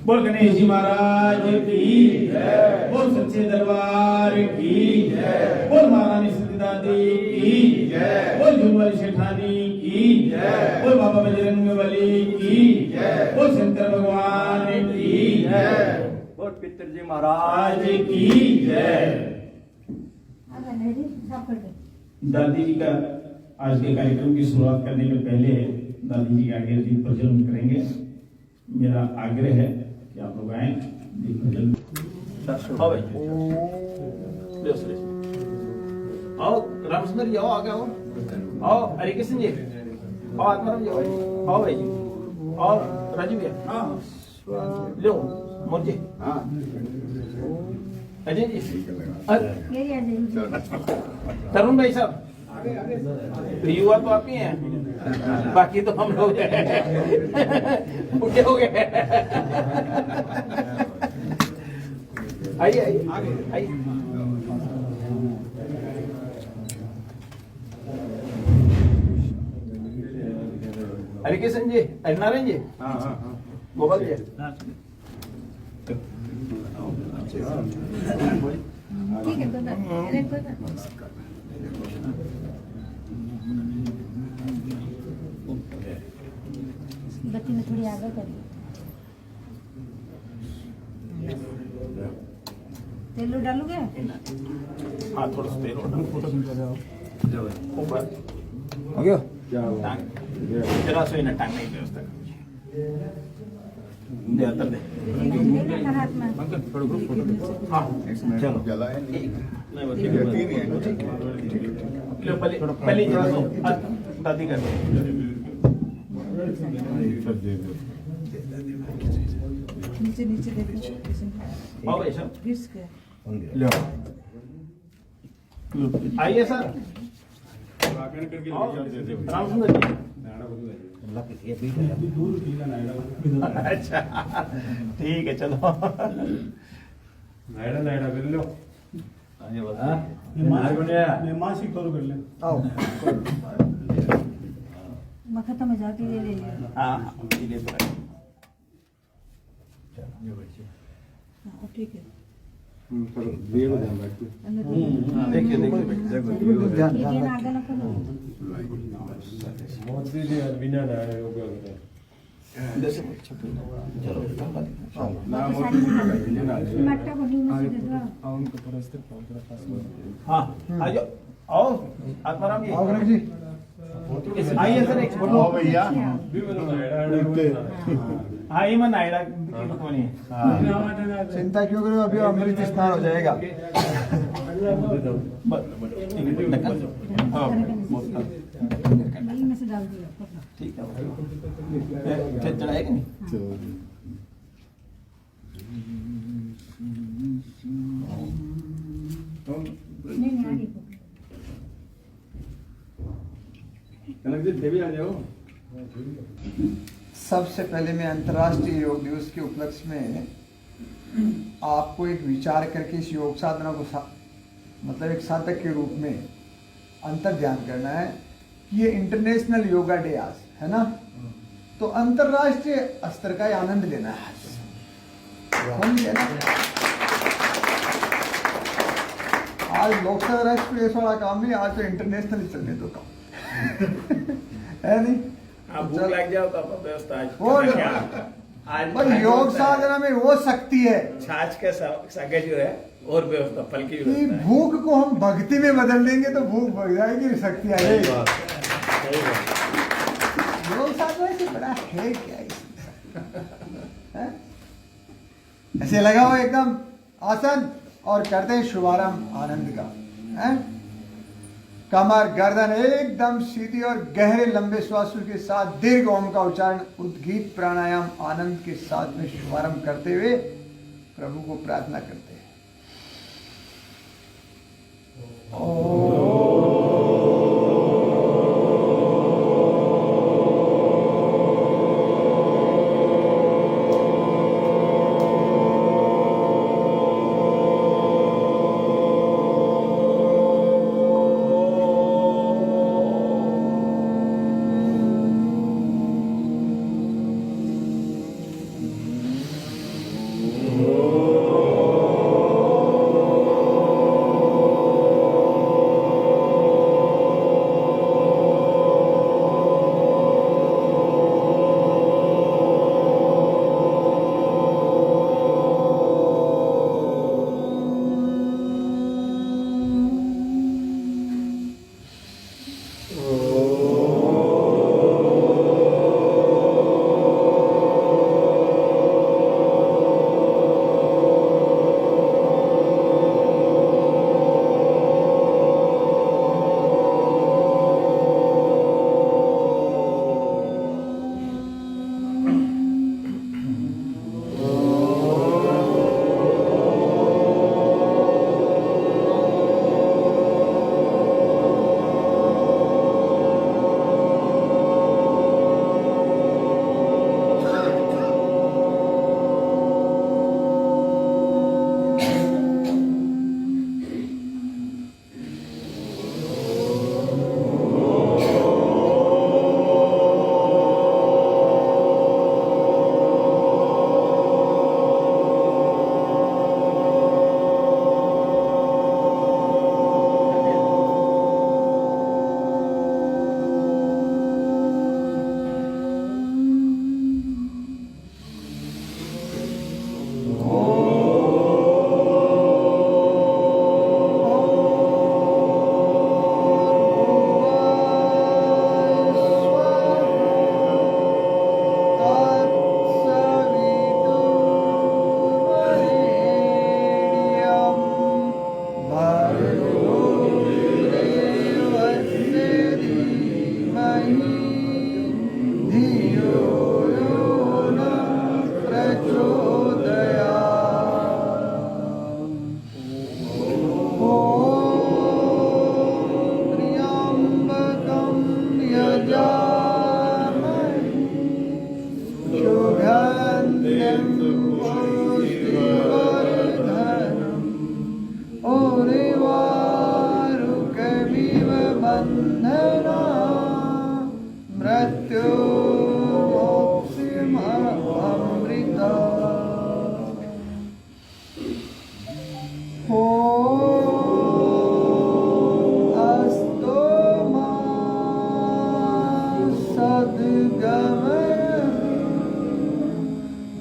बोल गणेश जी महाराज की जय, बोल सच्चे दरबार की जय, बोल महारानी सिद्धि दादी की जय, बोल झूलवाली शेठानी की जय, बोल बाबा बजरंग बली की जय, बोल शंकर भगवान की जय, बोल पितृजी महाराज की जय। दादी जी का आज के कार्यक्रम की शुरुआत करने के पहले दादी जी के आगे दीप प्रज्वलन करेंगे। मेरा आग्रह है कि आप लोग आए दीप प्रज्वलन। आओ रामचंद्र जी, आओ आगे आओ, आओ हरे कृष्ण जी, आओ आत्माराम जी, आओ भाई जी, आओ राजू भैया, लो मोर्चे, अजय जी, तरुण भाई साहब, युवा तो आप ही हैं, बाकी तो हम लोग बुढ़े हो गए। आइए आइए आइए। हरे कृष्ण जी, हरिनारायण जी, गोपाल जी, ठीक है। बत्ती में थोड़ी आगे करिए। तेल डालोगे? हाँ थोड़ा सा तेल ऊपर हो गया। जरा सो इन्हें टांगने की व्यवस्था दे अंदर दे। हाँ चलो लो पहले जरा सो दादी कर नीचे नीचे देखो। आओ भाई साहब, आइए सर। रामचंद्र जी, अच्छा ठीक है चलो। नायडा नायडा कर लो। मैं मासिक करो कर ले। आओ खत्म हो जाती है, ले लिया। हाँ ठीक है ठीक है। देखिए बिना हाँ आओ आत्माराम जी, आइए सर एक बोलो भैया। हाँ ये मन आएगा, चिंता क्यों करो, अभी अमृत स्नान हो जाएगा। ठीक है चढ़ाएगा नहीं। सबसे पहले मैं अंतर्राष्ट्रीय योग दिवस के उपलक्ष्य में आपको एक विचार करके इस योग साधना को मतलब एक साधक के रूप में अंतर ध्यान करना है कि ये इंटरनेशनल योगा डे आज है ना, तो अंतर्राष्ट्रीय स्तर का आनंद लेना है आज लोकसभा राष्ट्रीय वाला काम नहीं, आज तो इंटरनेशनल चलने दो काम है नहीं। आप भूख लग जाओ तो व्यवस्था आज योग साधना में वो शक्ति है, छाछ के सगे जो है और व्यवस्था फल की कि भूख को हम भक्ति में बदल देंगे तो भूख बढ़ जाएगी, शक्ति आएगी। योग साधना से बड़ा है क्या ऐसे लगा हो एकदम आसन और करते हैं शुभारंभ आनंद का है? कमर गर्दन एकदम सीधी और गहरे लंबे श्वासों के साथ दीर्घ ओम का उच्चारण उद्गीत प्राणायाम आनंद के साथ में शुभारंभ करते हुए प्रभु को प्रार्थना करते हैं। वन्द्यं पुष्टिवर्धनम् उर्वारुकमिव बन्धना मृत्युमोक्षममृता अस्तो मा सद्गमय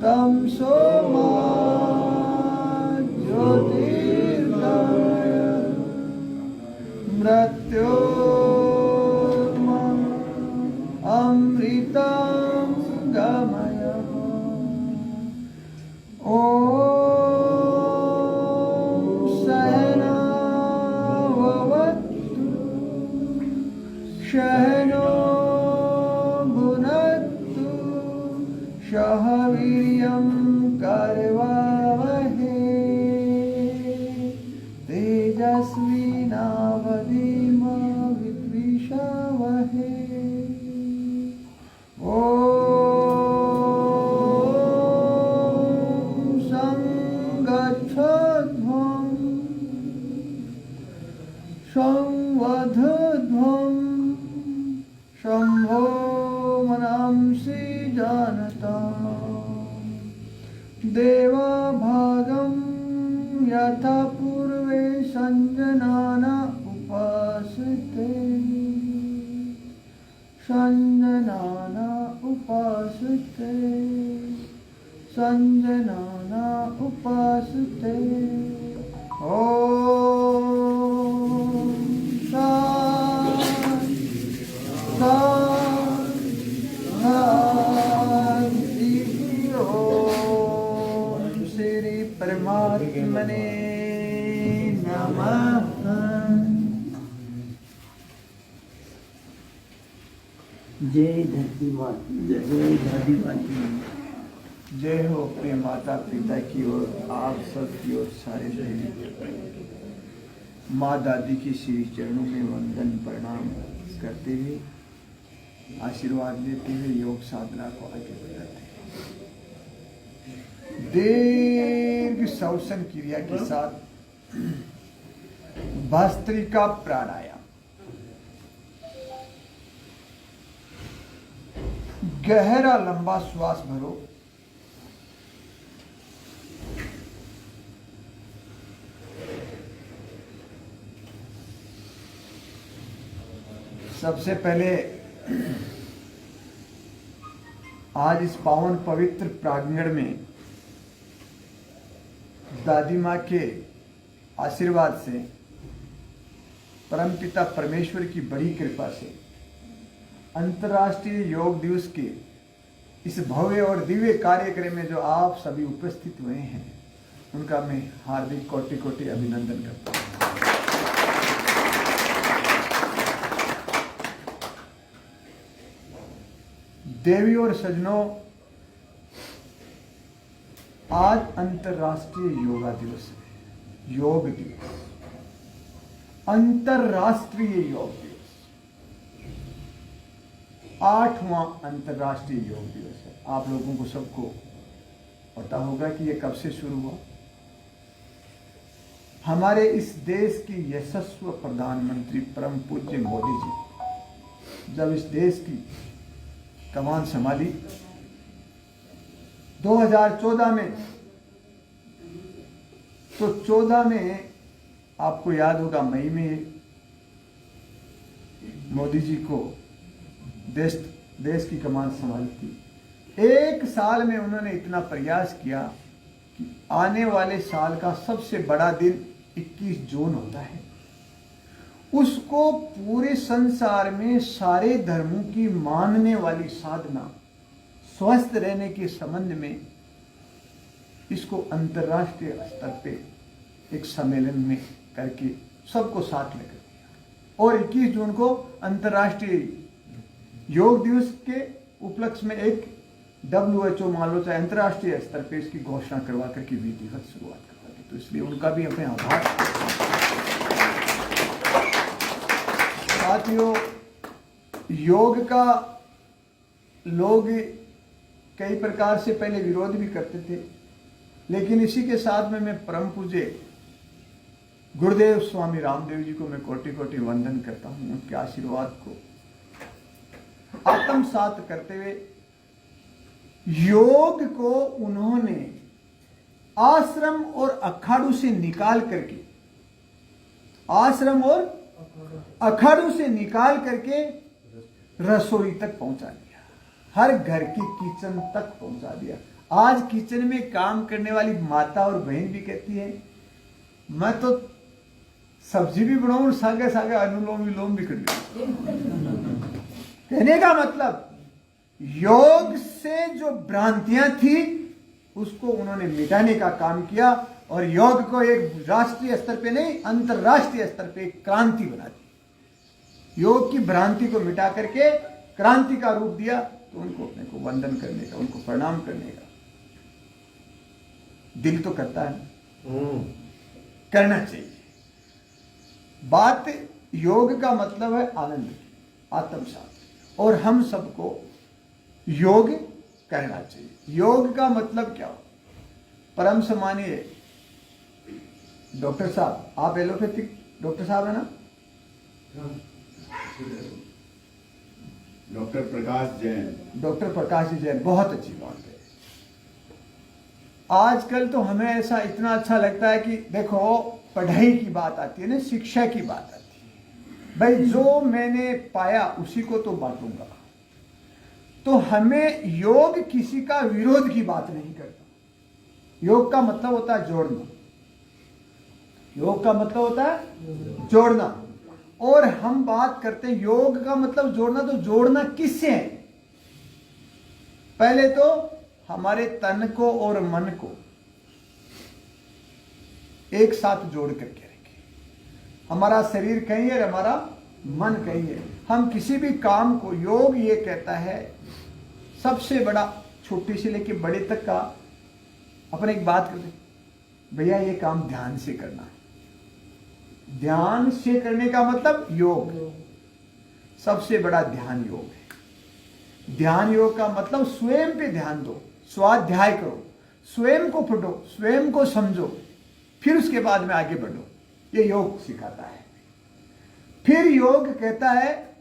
तमसो मा ज्योतिर्गमय मृत्योर्मा अमृतं गमय शहनो भुनक्तु सह वीर्यं करवावहै तेजस्विनावधीमा विद्विषावहै ॐ संगच्छध्वं संवध्ध्वं शम्भो मनांसि जानता देवभागं यथा पूर्वे सञ्जनाना उपासते सञ्जनाना उपासते सञ्जनाना उपासते ॐ श्री परमात्मने नमः। जय धरती माता, जय दादी माता। जय हो अपने माता पिता की ओर, आप सब की ओर, सारे देवी माँ दादी की श्री चरणों में वंदन प्रणाम करते हुए आशीर्वाद लेते हुए योग साधना को आगे बढ़ाते हैं। दीर्घ श्वसन क्रिया के साथ भस्त्रिका प्राणायाम। गहरा लंबा श्वास भरो। सबसे पहले आज इस पावन पवित्र प्रांगण में दादी माँ के आशीर्वाद से, परमपिता परमेश्वर की बड़ी कृपा से अंतर्राष्ट्रीय योग दिवस के इस भव्य और दिव्य कार्यक्रम में जो आप सभी उपस्थित हुए हैं, उनका मैं हार्दिक कोटि कोटि अभिनंदन करता हूँ। देवी और सज्जनों, आज अंतर्राष्ट्रीय योगा दिवस है, योग दिवस, अंतर्राष्ट्रीय योग दिवस, 8वां अंतर्राष्ट्रीय योग दिवस है। आप लोगों को सबको पता होगा कि ये कब से शुरू हुआ। हमारे इस देश की यशस्वी प्रधानमंत्री परम पूज्य मोदी जी जब इस देश की कमान संभाली 2014 में, तो 14 में आपको याद होगा मई में मोदी जी को देश की कमान संभाली थी। एक साल में उन्होंने इतना प्रयास किया कि आने वाले साल का सबसे बड़ा दिन 21 जून होता है, उसको पूरे संसार में सारे धर्मों की मानने वाली साधना, स्वस्थ रहने के संबंध में इसको अंतर्राष्ट्रीय स्तर पे एक सम्मेलन में करके सबको साथ लेकर दिया। और 21 जून को अंतर्राष्ट्रीय योग दिवस के उपलक्ष्य में एक WHO मान लो चाहे अंतर्राष्ट्रीय स्तर पे इसकी घोषणा करवा करके विधिवत शुरुआत करवा दी। तो इसलिए उनका भी अपने आभार। साथियों, योग का लोग कई प्रकार से पहले विरोध भी करते थे, लेकिन इसी के साथ में मैं परम पूज्य गुरुदेव स्वामी रामदेव जी को मैं कोटि कोटि वंदन करता हूँ। उनके आशीर्वाद को आत्मसात करते हुए योग को उन्होंने आश्रम और अखाड़ू से निकाल करके, आश्रम और अखाड़ू से निकाल करके रसोई तक पहुंचा दिया, हर घर की किचन तक पहुंचा दिया। आज किचन में काम करने वाली माता और बहन भी कहती है मैं तो सब्जी भी बनाऊं, सागे सागे अनुलोम विलोम भी कर लूं। कहने का मतलब योग से जो भ्रांतियां थी उसको उन्होंने मिटाने का काम किया और योग को एक राष्ट्रीय स्तर पे नहीं, अंतरराष्ट्रीय स्तर पे एक क्रांति बना दी। योग की भ्रांति को मिटा करके क्रांति का रूप दिया, तो उनको अपने को वंदन करने का, उनको प्रणाम करने का दिल तो करता है, करना चाहिए। बात योग का मतलब है आनंद की, आत्मसात, और हम सबको योग करना चाहिए। योग का मतलब क्या हो? परम सम्मानीय डॉक्टर साहब, आप एलोपैथिक डॉक्टर साहब है ना? डॉक्टर प्रकाश जैन। डॉक्टर प्रकाश जी जैन, बहुत अच्छी बात है। आजकल तो हमें ऐसा इतना अच्छा लगता है कि देखो पढ़ाई की बात आती है ना, शिक्षा की बात आती है, भाई जो मैंने पाया उसी को तो बांटूंगा। तो हमें योग किसी का विरोध की बात नहीं करता। योग का मतलब होता है जोड़ना, योग का मतलब होता है जोड़ना। और हम बात करते हैं योग का मतलब जोड़ना, तो जोड़ना किससे है? पहले तो हमारे तन को और मन को एक साथ जोड़ करके रखें। हमारा शरीर कहीं है, हमारा मन कहीं है। हम किसी भी काम को, योग ये कहता है सबसे बड़ा, छोटे से लेके बड़े तक का, अपन एक बात करते भैया ये काम ध्यान से करना है। ध्यान से करने का मतलब योग, सबसे बड़ा ध्यान योग है। ध्यान योग का मतलब स्वयं पे ध्यान दो, स्वाध्याय करो, स्वयं को पढ़ो, स्वयं को समझो, फिर उसके बाद में आगे बढ़ो। ये योग सिखाता है। फिर योग कहता है,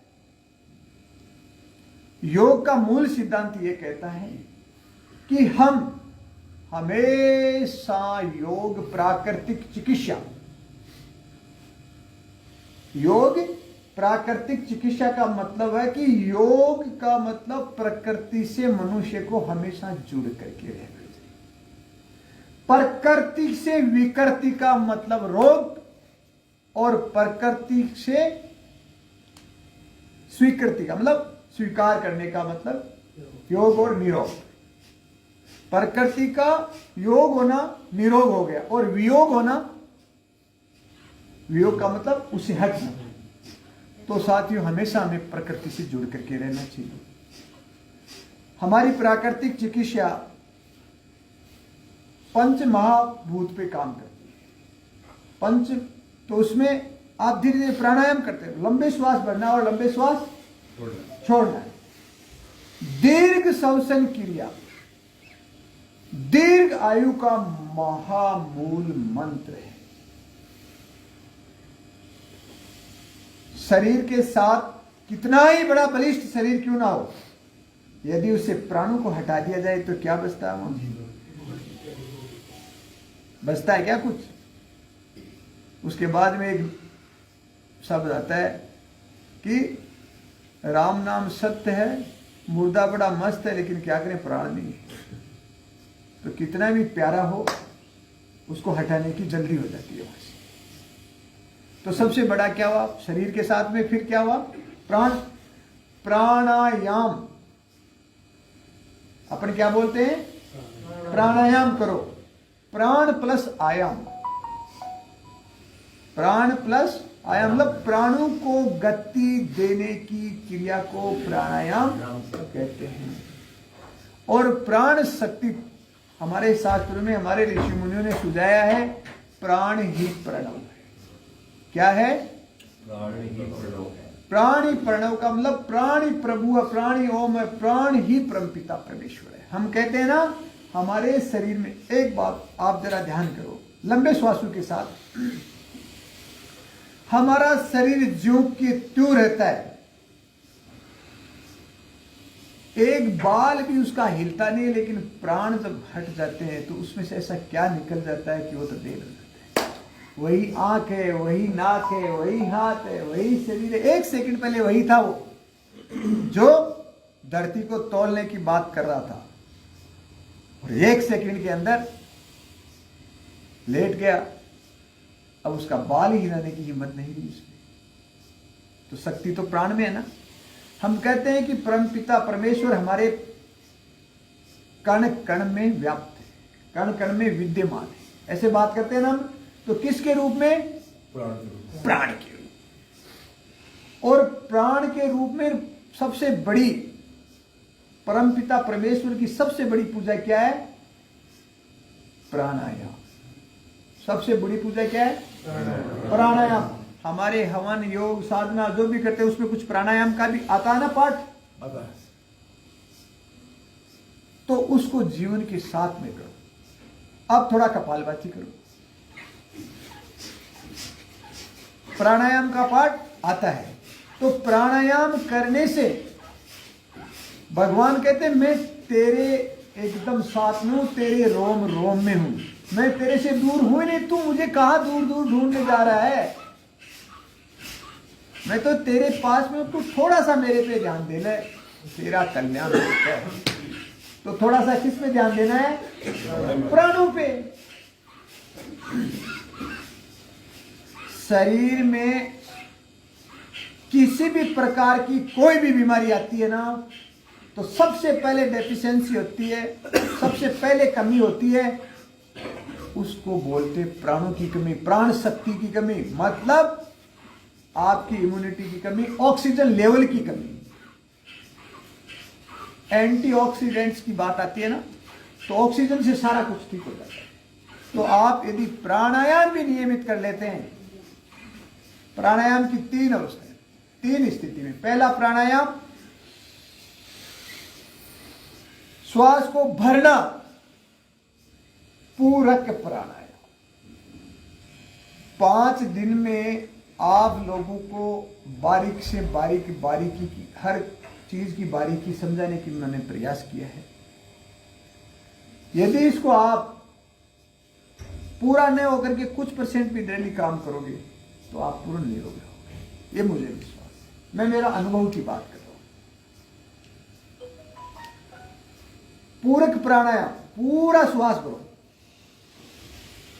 योग का मूल सिद्धांत ये कहता है कि हम हमेशा योग प्राकृतिक चिकित्सा, योग प्राकृतिक चिकित्सा का मतलब है कि योग का मतलब प्रकृति से मनुष्य को हमेशा जुड़ करके रहना चाहिए। प्रकृति से विकृति का मतलब रोग, और प्रकृति से स्वीकृति का मतलब स्वीकार करने का मतलब योग और निरोग। प्रकृति का योग होना निरोग हो गया, और वियोग होना, वियोग का मतलब उसे हटना। तो साथियों हमेशा हमें प्रकृति से जुड़ करके रहना चाहिए। हमारी प्राकृतिक चिकित्सा पंच महाभूत पे काम करती है। पंच, तो उसमें आप धीरे धीरे प्राणायाम करते हैं, लंबे श्वास भरना और लंबे श्वास छोड़ना है। दीर्घ श्वसन क्रिया दीर्घ आयु का महामूल मंत्र है। शरीर के साथ कितना ही बड़ा बलिष्ठ शरीर क्यों ना हो, यदि उससे प्राणों को हटा दिया जाए तो क्या बचता है? बचता है क्या कुछ? उसके बाद में एक शब्द आता है कि राम नाम सत्य है, मुर्दा बड़ा मस्त है, लेकिन क्या करें प्राण नहीं है। तो कितना भी प्यारा हो उसको हटाने की जल्दी हो जाती है वहां से। तो सबसे बड़ा क्या हुआ शरीर के साथ में? फिर क्या हुआ? प्राण, प्राणायाम। अपन क्या बोलते हैं? प्राणायाम करो। प्राण प्लस आयाम, प्राण प्लस आयाम मतलब प्राणों को गति देने की क्रिया को प्राणायाम कहते हैं। और प्राण शक्ति हमारे शास्त्रों में, हमारे ऋषि मुनियों ने सुझाया है, प्राण ही प्रणव है। क्या है? प्राण ही प्रणव है। प्राण ही प्रणव का मतलब प्राण ही प्रभु है, प्राण ही ओम है, प्राण ही परमपिता परमेश्वर है। हम कहते हैं ना, हमारे शरीर में एक बात आप जरा ध्यान करो, लंबे श्वासों के साथ हमारा शरीर ज्यों की त्यों रहता है, एक बाल भी उसका हिलता नहीं है, लेकिन प्राण जब हट जाते हैं तो उसमें से ऐसा क्या निकल जाता है कि वो तो देर हो जाता है। वही आंख है, वही नाक है, वही हाथ है, वही शरीर है। एक सेकंड पहले वही था वो जो धरती को तौलने की बात कर रहा था, और एक सेकंड के अंदर लेट गया। अब उसका बाल ही हिलाने की हिम्मत नहीं रही उसमें। तो शक्ति तो प्राण में है ना। हम कहते हैं कि परमपिता परमेश्वर हमारे कण कण में व्याप्त है, कण कण में विद्यमान है, ऐसे बात करते हैं ना हम। तो किसके रूप में? प्राण के रूप। और प्राण के रूप में सबसे बड़ी, परमपिता परमेश्वर की सबसे बड़ी पूजा क्या है? प्राणायाम। सबसे बड़ी पूजा क्या है? प्राणायाम। हमारे हवन योग साधना जो भी करते हैं उसमें कुछ प्राणायाम का भी आता है ना पाठ, तो उसको जीवन के साथ में करो। अब थोड़ा कपालभाति करो। प्राणायाम का पाठ आता है, तो प्राणायाम करने से भगवान कहते हैं मैं तेरे एकदम साथ में हूं, तेरे रोम रोम में हूं, मैं तेरे से दूर हूं नहीं, तू मुझे कहां दूर दूर ढूंढने जा रहा है, मैं तो तेरे पास में हूं, तू थोड़ा सा मेरे पे ध्यान दे ले, तेरा कल्याण होता है। तो थोड़ा सा किस पे ध्यान देना है? प्राणों पे। शरीर में किसी भी प्रकार की कोई भी बीमारी आती है ना, तो सबसे पहले डेफिशिएंसी होती है, सबसे पहले कमी होती है, उसको बोलते प्राणों की कमी, प्राण शक्ति की कमी, मतलब आपकी इम्यूनिटी की कमी, ऑक्सीजन लेवल की कमी। एंटीऑक्सीडेंट्स की बात आती है ना, तो ऑक्सीजन से सारा कुछ ठीक हो जाता है। तो आप यदि प्राणायाम भी नियमित कर लेते हैं, प्राणायाम की 3 अवस्थाएं, 3 स्थिति में। पहला प्राणायाम श्वास को भरना, पूरक प्राणायाम। 5 दिन में आप लोगों को बारीक से बारीकी की, हर चीज की बारीकी समझाने की मैंने प्रयास किया है। यदि इसको आप पूरा न होकर के कुछ % भी डेली काम करोगे तो आप पूर्ण निरोगी होगे, ये मुझे विश्वास है। मैं मेरा अनुभव की बात कर रहा हूं। पूरक प्राणायाम, पूरा श्वास भरो,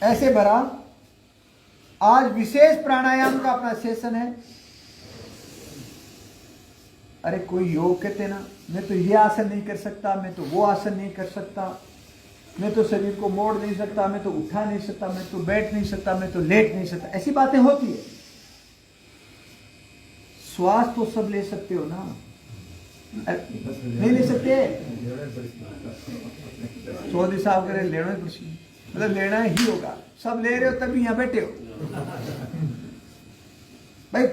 ऐसे भरा। आज विशेष प्राणायाम का अपना सेशन है। अरे कोई योग कहते ना, मैं तो ये आसन नहीं कर सकता, मैं तो वो आसन नहीं कर सकता, मैं तो शरीर को मोड़ नहीं सकता, मैं तो उठा नहीं सकता, मैं तो बैठ नहीं सकता, मैं तो लेट नहीं सकता, ऐसी बातें होती है। श्वास तो सब ले सकते हो ना? नहीं ले सकते? चौधरी साहब कह रहे लेना ही पड़ेगा, मतलब लेना ही होगा। सब ले रहे हो तभी यहां बैठे हो भाई,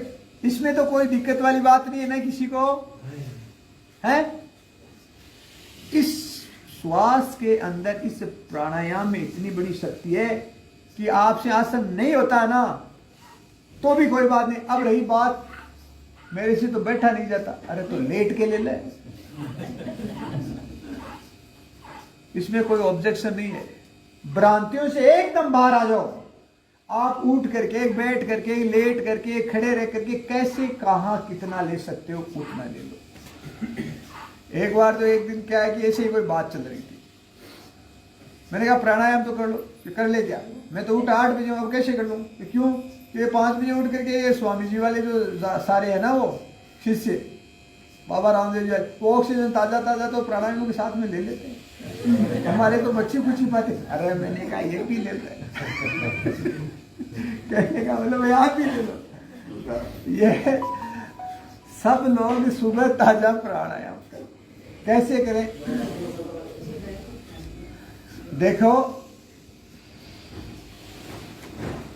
इसमें तो कोई दिक्कत वाली बात नहीं है ना किसी को, है? इस श्वास के अंदर, इस प्राणायाम में इतनी बड़ी शक्ति है कि आपसे आसन नहीं होता ना तो भी कोई बात नहीं। अब रही बात मेरे से तो बैठा नहीं जाता, अरे तो लेट के ले ले, इसमें कोई ऑब्जेक्शन नहीं है। भ्रांतियों से एकदम बाहर आ जाओ। आप उठ करके, बैठ करके, लेट करके, खड़े रह करके कैसे, कहां, कितना ले सकते हो, उतना ले लो। एक बार तो एक दिन क्या है कि ऐसे ही कोई बात चल रही थी, मैंने कहा प्राणायाम तो कर लो, कर ले क्या? मैं तो उठा 8 बजे, अब कैसे कर लूँ? क्यों? ये 5 बजे उठ करके ये स्वामी जी वाले जो सारे है ना, वो शिष्य बाबा रामदेव जी, वो ऑक्सीजन ताजा तो प्राणायामों के साथ में ले लेते हैं। हमारे तो बच्ची कुछ ही पाते, अरे मैंने कहा ये भी लेते हैं कहने का मतलब आप भी ले लो। ये सब लोग सुबह ताजा प्राणायाम करें। कैसे करें? देखो,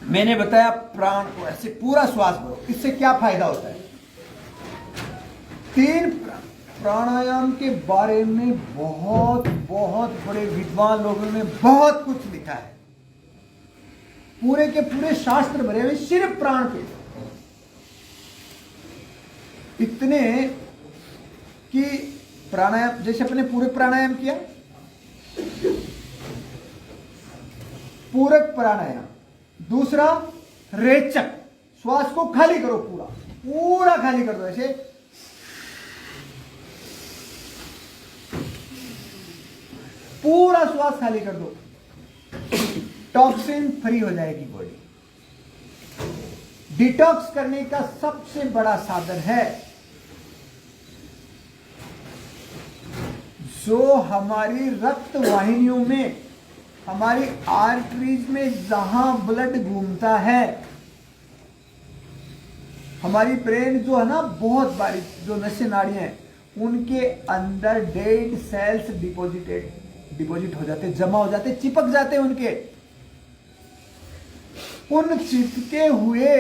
मैंने बताया प्राण को ऐसे पूरा श्वास भरो। इससे क्या फायदा होता है? 3 प्राण, प्राणायाम के बारे में बहुत बहुत बड़े विद्वान लोगों ने बहुत कुछ लिखा है। पूरे के पूरे शास्त्र भरे हुए सिर्फ प्राण पे, इतने कि प्राणायाम जैसे अपने पूरे प्राणायाम किया, पूरक प्राणायाम, दूसरा रेचक, श्वास को खाली करो, पूरा पूरा खाली कर दो, ऐसे पूरा श्वास खाली कर दो, टॉक्सिन फ्री हो जाएगी बॉडी। डिटॉक्स करने का सबसे बड़ा साधन है जो हमारी रक्त वाहिनियों में, हमारी आर्टरीज में जहां ब्लड घूमता है, हमारी ब्रेन जो है ना बहुत बारीक, जो नसें नाड़ियां हैं, उनके अंदर डेड सेल्स डिपॉजिट हो जाते, जमा हो जाते, चिपक जाते उनके। उन चिपके हुए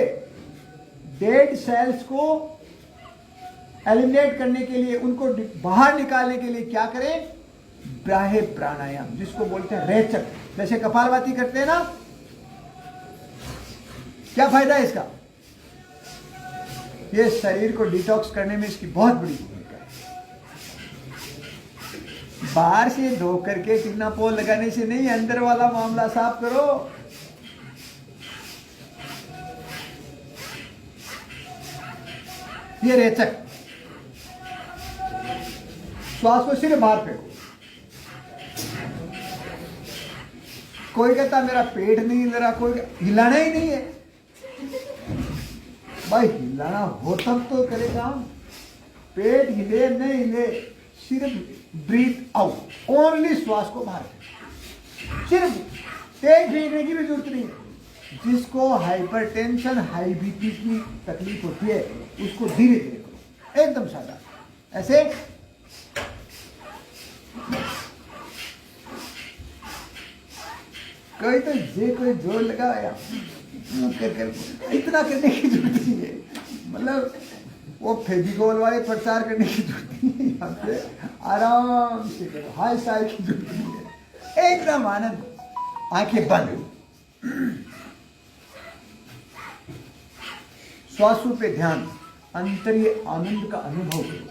डेड सेल्स को एलिमिनेट करने के लिए, उनको बाहर निकालने के लिए क्या करें? बाह्य प्राणायाम, जिसको बोलते हैं रेचक। जैसे कपालभाति करते हैं ना, क्या फायदा है इसका? ये शरीर को डिटॉक्स करने में इसकी बहुत बड़ी भूमिका है। बाहर से धो करके टिनापोल लगाने से नहीं, अंदर वाला मामला साफ करो। ये रेचक, श्वास को सिर्फ बाहर फेंको। कोई कहता मेरा पेट नहीं हिल रहा, कोई हिलाना ही नहीं है। भाई हिलाना हो तब तो करे काम। पेट हिले नहीं हिले, सिर्फ ब्रीथ आउट, ओनली श्वास को बाहर फेंको। सिर्फ तेज फेंकने की भी जरूरत नहीं है। जिसको हाइपरटेंशन, हाई बीपी की तकलीफ होती है, उसको धीरे धीरे करो, एकदम सादा, ऐसे। कोई तो कोई जोर लगाया, इतना करने की जरूरत नहीं है। मतलब वो फेविकोल वाले प्रचार करने की जरूरत नहीं है। यहाँ पे आराम से करो, हाई साई की जरूरत नहीं है, एकदम आनंद, आंखें बंद, श्वासों पे ध्यान, अंतरीय आनंद का अनुभव करो,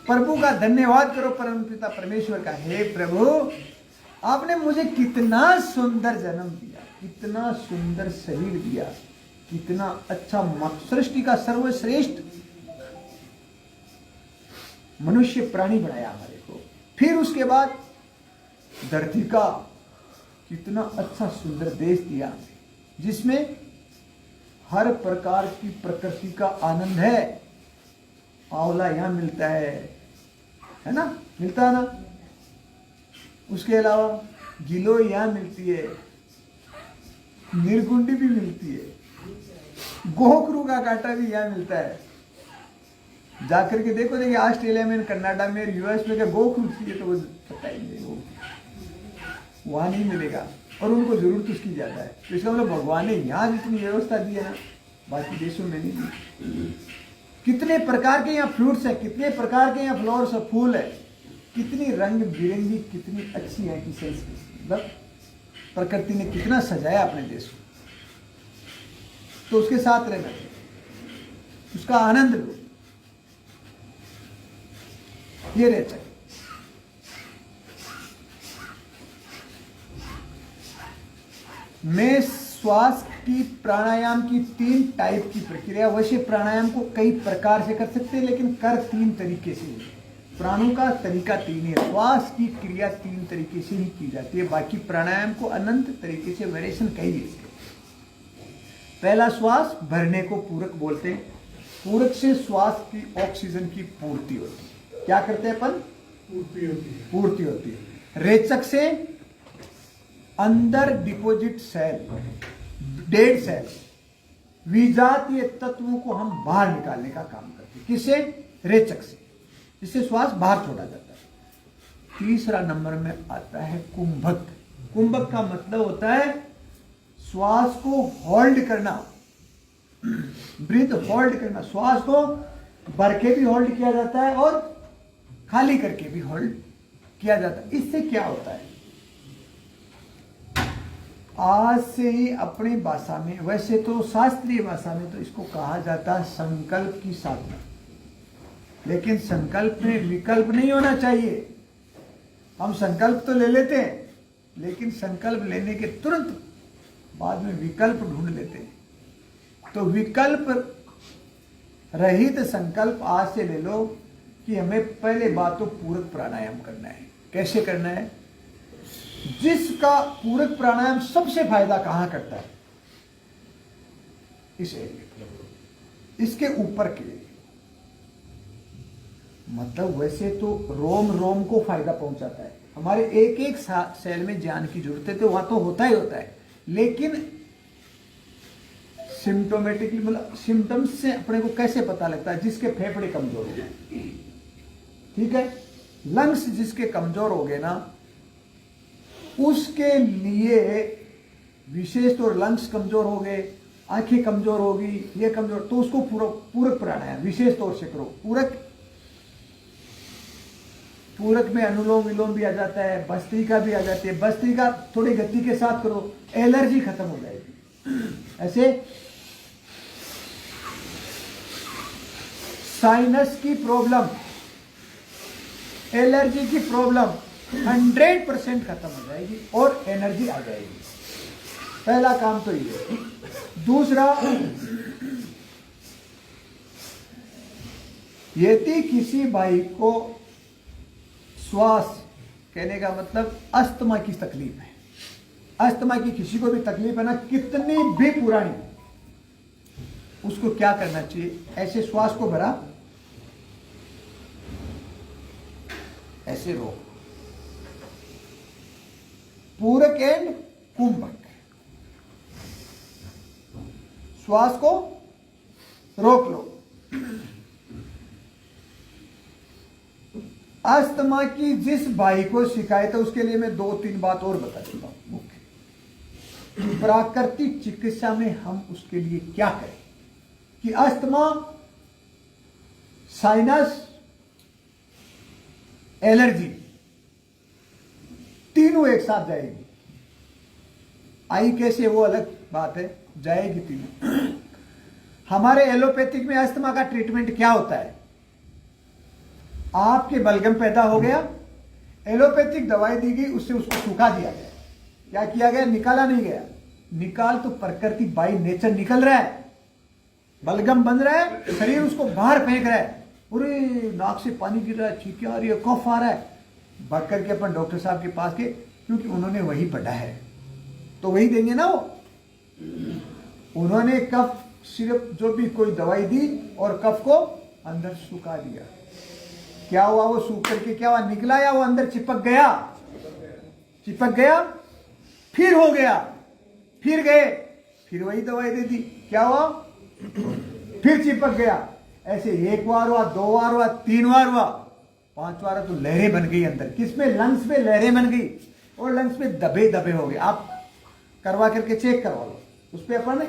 प्रभु का धन्यवाद करो, परमपिता परमेश्वर का। हे प्रभु, आपने मुझे कितना सुंदर जन्म दिया, कितना सुंदर शरीर दिया, कितना अच्छा सृष्टि का सर्वश्रेष्ठ मनुष्य प्राणी बनाया हमारे को। फिर उसके बाद धरती का कितना अच्छा सुंदर देश दिया, जिसमें हर प्रकार की प्रकृति का आनंद है। आंवला यहां मिलता है ना, मिलता है ना। उसके अलावा गिलोय यहां मिलती है, निर्गुंडी भी मिलती है, गोखरू का कांटा भी यहां मिलता है। जाकर के देखो, देखिए ऑस्ट्रेलिया में, कनाडा में, यूएस में क्या गोखरू चाहिए तो वो पता ही नहीं, वो वहां नहीं मिलेगा, और उनको जरूरत उसकी ज्यादा है। तो इसका मतलब भगवान ने यहाँ जितनी व्यवस्था दी है ना, बाकी देशों में नहीं दी। कितने प्रकार के यहाँ फ्रूट्स है, कितने प्रकार के यहाँ फ्लावर्स है, फूल है, कितनी रंग बिरंगी, कितनी अच्छी है कि मतलब प्रकृति ने कितना सजाया अपने देश को। तो उसके साथ रहना, उसका आनंद लो, ये रहता है। मैं श्वास की प्राणायाम की 3 टाइप की प्रक्रिया, वैसे प्राणायाम को कई प्रकार से कर सकते हैं, लेकिन कर 3 तरीके से है। प्राणों का तरीका 3 है, श्वास की क्रिया 3 तरीके से ही की जाती है। बाकी प्राणायाम को अनंत तरीके से वेरिएशन कई है। पहला श्वास भरने को पूरक बोलते हैं। पूरक से श्वास की ऑक्सीजन की पूर्ति होती है। क्या करते हैं अपन? पूर्ति होती है। रेचक से अंदर डिपॉजिट सेल, डेड सेल, विजातीय तत्वों को हम बाहर निकालने का काम करते हैं। किससे? रेचक से, जिससे श्वास बाहर छोड़ा जाता है। तीसरा नंबर में आता है कुंभक। कुंभक का मतलब होता है श्वास को होल्ड करना, ब्रीथ होल्ड करना। श्वास को भर के भी होल्ड किया जाता है और खाली करके भी होल्ड किया जाता है। इससे क्या होता है, आज से ही अपनी भाषा में, वैसे तो शास्त्रीय भाषा में तो इसको कहा जाता है संकल्प की साधना, लेकिन संकल्प में विकल्प नहीं होना चाहिए। हम संकल्प तो ले लेते हैं, लेकिन संकल्प लेने के तुरंत बाद में विकल्प ढूंढ लेते हैं। तो विकल्प रहित संकल्प आज से ले लो कि हमें पहले बात तो पूरक प्राणायाम करना है। कैसे करना है? जिसका पूरक प्राणायाम सबसे फायदा कहां करता है? इस एरिया, इसके ऊपर के लिए। मतलब वैसे तो रोम रोम को फायदा पहुंचाता है, हमारे एक एक सेल में ज्ञान की जरूरत है, तो वहां तो होता ही होता है, लेकिन सिम्टोमेटिकली, मतलब सिम्टम्स से अपने को कैसे पता लगता है? जिसके फेफड़े कमजोर हो गए, ठीक है, लंग्स जिसके कमजोर हो गए ना, उसके लिए विशेष तौर, लंग्स कमजोर हो गए, आंखें कमजोर होगी, ये कमजोर, तो उसको पूरक प्राणायाम विशेष तौर से करो। पूरक में अनुलोम विलोम भी आ जाता है, भस्त्रिका भी आ जाती है। भस्त्रिका थोड़ी गति के साथ करो, एलर्जी खत्म हो जाएगी। ऐसे साइनस की प्रॉब्लम, एलर्जी की प्रॉब्लम 100% खत्म हो जाएगी और एनर्जी आ जाएगी। पहला काम तो ये। दूसरा, यदि किसी भाई को श्वास, कहने का मतलब अस्थमा की तकलीफ है, अस्थमा की किसी को भी तकलीफ है ना, कितनी भी पुरानी, उसको क्या करना चाहिए? ऐसे श्वास को भरा, ऐसे रोक, पूरक एंड कुंभक, श्वास को रोक लो। अस्थमा की जिस भाई को शिकायत है उसके लिए मैं 2-3 बात और बता देता हूं मुख्य। प्राकृतिक चिकित्सा में हम उसके लिए क्या करें कि अस्थमा, साइनस, एलर्जी तीनों एक साथ जाएगी। आई कैसे वो अलग बात है, जाएगी तीनों। हमारे एलोपैथिक में अस्थमा का ट्रीटमेंट क्या होता है? आपके बलगम पैदा हो गया, एलोपैथिक दवाई दी गई, उससे उसको सुखा दिया गया। क्या किया गया? निकाला नहीं गया। निकाल तो प्रकृति बाई नेचर निकल रहा है, बलगम बन रहा है, शरीर उसको बाहर फेंक रहा है, पूरे नाक से पानी गिर रहा है, छींके आ रही है, कफ आ रहा है। भाग करके अपन डॉक्टर साहब के पास के, क्योंकि उन्होंने वही पढ़ा है तो वही देंगे ना। वो उन्होंने कफ सिर्फ जो भी कोई दवाई दी और कफ को अंदर सुखा दिया। क्या हुआ? वो सूख करके क्या हुआ? निकला या वो अंदर चिपक गया? चिपक गया, फिर हो गया, फिर गए, फिर वही दवाई दे दी, क्या हुआ? फिर चिपक गया। ऐसे 1 बार हुआ, 2 बार हुआ, 3 बार हुआ, 5 बार तो लहरें बन गई अंदर। किसमें? लंग्स में लहरें बन गई और लंग्स में दबे दबे हो गए। आप करवा करके चेक करवा लो, उस पर अपन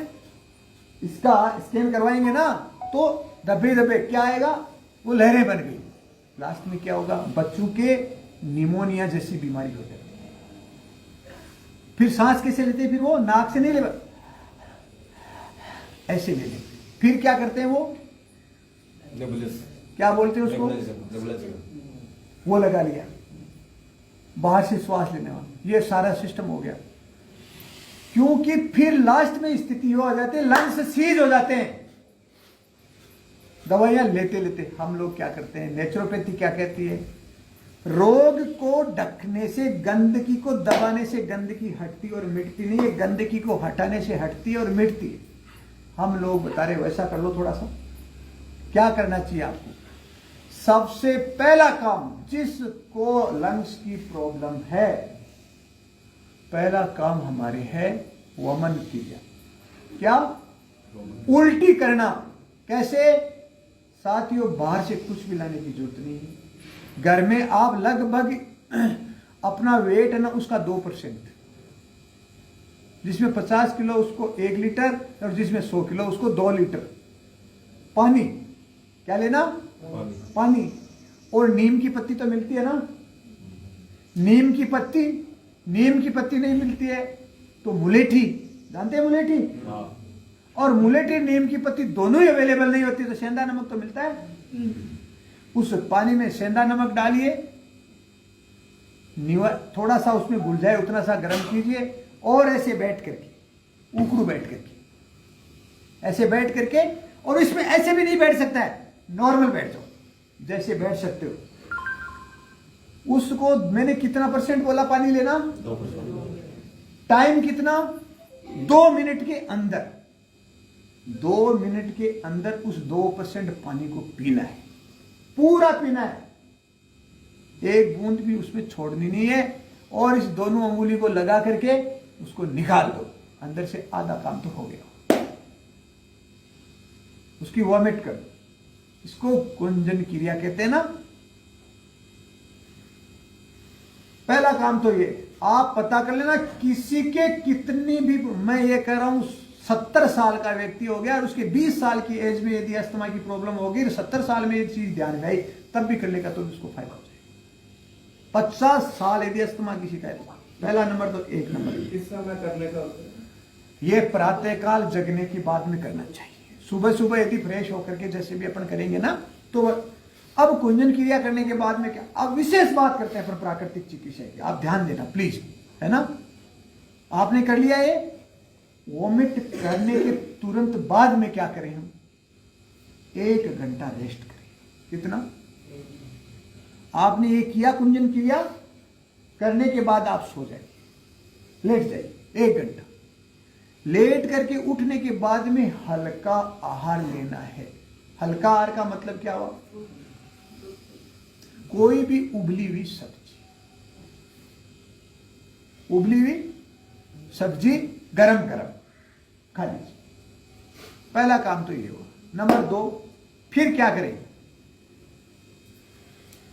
इसका स्कैन करवाएंगे ना, तो दबे दबे क्या आएगा? वो लहरें बन गई। लास्ट में क्या होगा? बच्चों के निमोनिया जैसी बीमारी हो जाएगी। फिर सांस कैसे लेते हैं? फिर वो नाक से नहीं ले, ऐसे ले लेते। फिर क्या करते हैं? वो क्या बोलते हैं उसको? वो लगा लिया, बाहर से श्वास लेने वाला। ये सारा सिस्टम हो गया, क्योंकि फिर लास्ट में स्थिति हो जाती है, लंग्स सीज हो जाते हैं। दवाइयां लेते लेते हम लोग क्या करते हैं? नेचुरोपैथी क्या कहती है? रोग को ढकने से, गंदगी को दबाने से गंदगी हटती और मिटती नहीं है, गंदगी को हटाने से हटती और मिटती है। हम लोग बता रहे वैसा कर लो थोड़ा सा। क्या करना चाहिए आपको? सबसे पहला काम, जिसको लंग्स की प्रॉब्लम है, पहला काम हमारे है वमन क्रिया। क्या? उल्टी करना। कैसे? साथियों, बाहर से कुछ भी लाने की जरूरत नहीं है। घर में आप लगभग अपना वेट है ना, उसका 2%, जिसमें 50 किलो उसको 1 लीटर और जिसमें 100 किलो उसको 2 लीटर पानी। क्या लेना? पानी। और नीम की पत्ती तो मिलती है ना, नीम की पत्ती नहीं मिलती है तो मुलेठी, जानते हैं मुलेठी, और मुलेठी नीम की पत्ती दोनों ही अवेलेबल नहीं होती तो सेंधा नमक तो मिलता है। उस पानी में सेंधा नमक डालिए, थोड़ा सा उसमें घुल जाए उतना सा गर्म कीजिए, और ऐसे बैठ करके, उकड़ू बैठ करके, ऐसे बैठ करके, और इसमें ऐसे भी नहीं बैठ सकता है, नॉर्मल बैठ जाओ जैसे बैठ सकते हो। उसको मैंने कितना % बोला पानी लेना, 2%। टाइम कितना, 2 मिनट के अंदर, 2 मिनट के अंदर उस 2% पानी को पीना है, पूरा पीना है, एक बूंद भी उसमें छोड़नी नहीं है। और इस दोनों अंगुली को लगा करके उसको निकाल दो, अंदर से आधा काम तो हो गया। उसकी वॉमिट कर दो, इसको कुंजन क्रिया कहते हैं ना। पहला काम तो ये, आप पता कर लेना किसी के कितनी भी, मैं ये कह रहा हूं 70 साल का व्यक्ति हो गया और उसके 20 साल की एज में यदि अस्थमा की प्रॉब्लम होगी, 70 साल में ये चीज ध्यान में आई तब भी कर लेगा तो उसको फायदा हो जाएगा। 50 साल यदि अस्थमा की शिकायत, पहला नंबर तो 1 नंबर इस समय करने का ये प्रातःकाल जगने के बाद में करना चाहिए। सुबह सुबह यदि फ्रेश होकर के जैसे भी अपन करेंगे ना तो। अब कुंजन क्रिया करने के बाद में क्या, अब विशेष बात करते हैं अपन प्राकृतिक चिकित्सा की, आप ध्यान देना प्लीज, है ना। आपने कर लिया ये, वॉमिट करने के तुरंत बाद में क्या करें हम, 1 घंटा रेस्ट करें। कितना, आपने ये किया कुंजन क्रिया करने के बाद आप सो जाइए, लेट जाइए 1 घंटा। लेट करके उठने के बाद में हल्का आहार लेना है। हल्का आहार का मतलब क्या हुआ, कोई भी उबली हुई सब्जी, उबली हुई सब्जी गरम गरम खा लीजिए। पहला काम तो ये हुआ। नंबर 2, फिर क्या करें,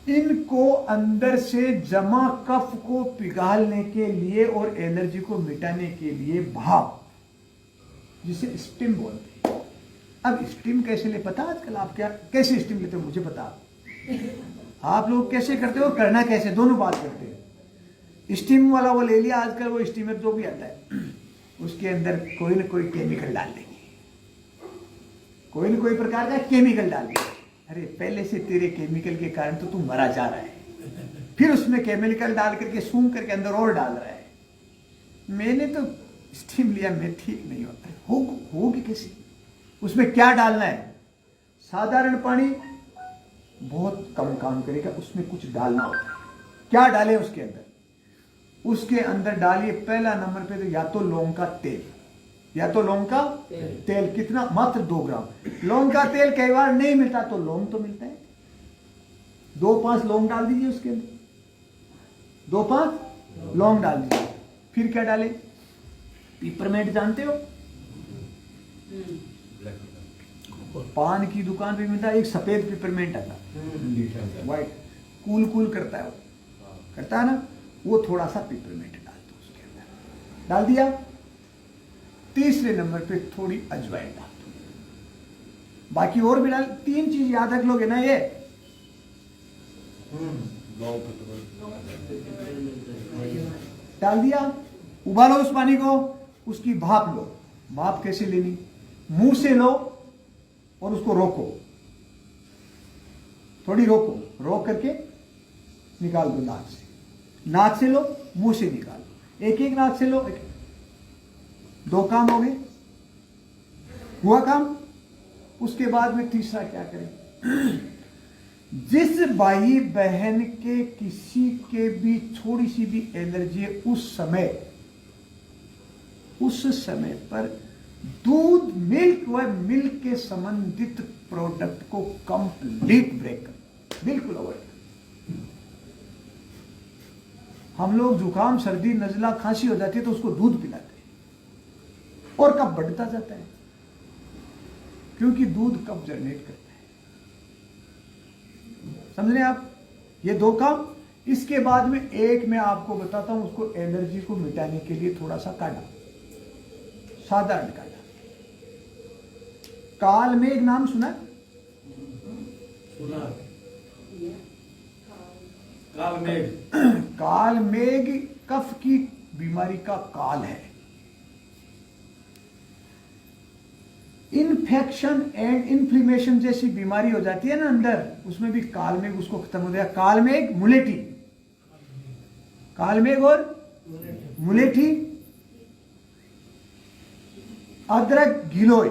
इनको अंदर से जमा कफ को पिघालने के लिए और एलर्जी को मिटाने के लिए भाप, जिसे स्टीम बोलते हैं। अब स्टीम कैसे ले, पता आजकल आप क्या कैसे स्टीम लेते हो, मुझे पता, आप लोग कैसे करते हो, करना कैसे, दोनों बात करते हैं। स्टीम वाला वो ले लिया, आजकल वो स्टीमर जो भी आता है उसके अंदर कोई ना कोई केमिकल डाल देंगे, कोई ना कोई प्रकार का केमिकल डाल देंगे। अरे पहले से तेरे केमिकल के कारण तो तू मरा जा रहा है, फिर उसमें केमिकल डाल करके सूंघ करके अंदर और डाल रहा है। मैंने तो स्टीम लिया, मैं ठीक नहीं होता, होगी कैसे, उसमें क्या डालना है, साधारण पानी बहुत कम काम करेगा, उसमें कुछ डालना होता है। क्या डालें उसके अंदर, उसके अंदर डालिए पहला नंबर पे तो या तो लौंग का तेल, या तो लौंग का तेल कितना, मात्र 2 ग्राम। लौंग का तेल कई बार नहीं मिलता तो लौंग तो मिलता है, 2-5 लौंग डाल दीजिए उसके अंदर, 2-5 लौंग डाल दीजिए। फिर क्या डालें, पिपरमेंट जानते हो, पान की दुकान पे मिलता है, एक सफेद पिपरमेंट आता है, व्हाइट, कूल करता है वो, करता है ना, वो थोड़ा सा पिपरमेंट डाल दो उसके अंदर, डाल दिया। तीसरे नंबर पे थोड़ी अजवाइन डाल दो, बाकी और भी डाल, 3 चीज याद रख लोगे ना ये, डाल दिया, उबालो उस पानी को, उसकी भाप लो। भाप कैसे लेनी, मुंह से लो और उसको रोको, थोड़ी रोको, रोक करके निकाल दो नाक से, नाक से लो, मुंह से निकालो, एक नाक से लो, 2 काम हो गए, हुआ काम। उसके बाद में तीसरा क्या करें, जिस भाई बहन के किसी के भी थोड़ी सी भी एलर्जी है, उस समय पर दूध, मिल्क व मिल्क के संबंधित प्रोडक्ट को कंप्लीट ब्रेक कर, बिल्कुल अवॉइड। हम लोग जुकाम, सर्दी, नजला, खांसी हो जाती है तो उसको दूध पिलाते हैं और कब बढ़ता जाता है, क्योंकि दूध कब जनरेट करता है। समझ रहे आप, ये 2 काम। इसके बाद में एक मैं आपको बताता हूं, उसको एलर्जी को मिटाने के लिए थोड़ा सा काढ़ा, साधारण काढ़ा। काल में एक नाम सुना, काल मेघ। काल मेघ कफ की बीमारी का काल है। इन्फेक्शन एंड इन्फ्लेमेशन जैसी बीमारी हो जाती है ना अंदर, उसमें भी काल मेघ उसको खत्म हो गया। काल मेघ मुलेठी, काल मेघ और मुलेठी, अदरक गिलोय,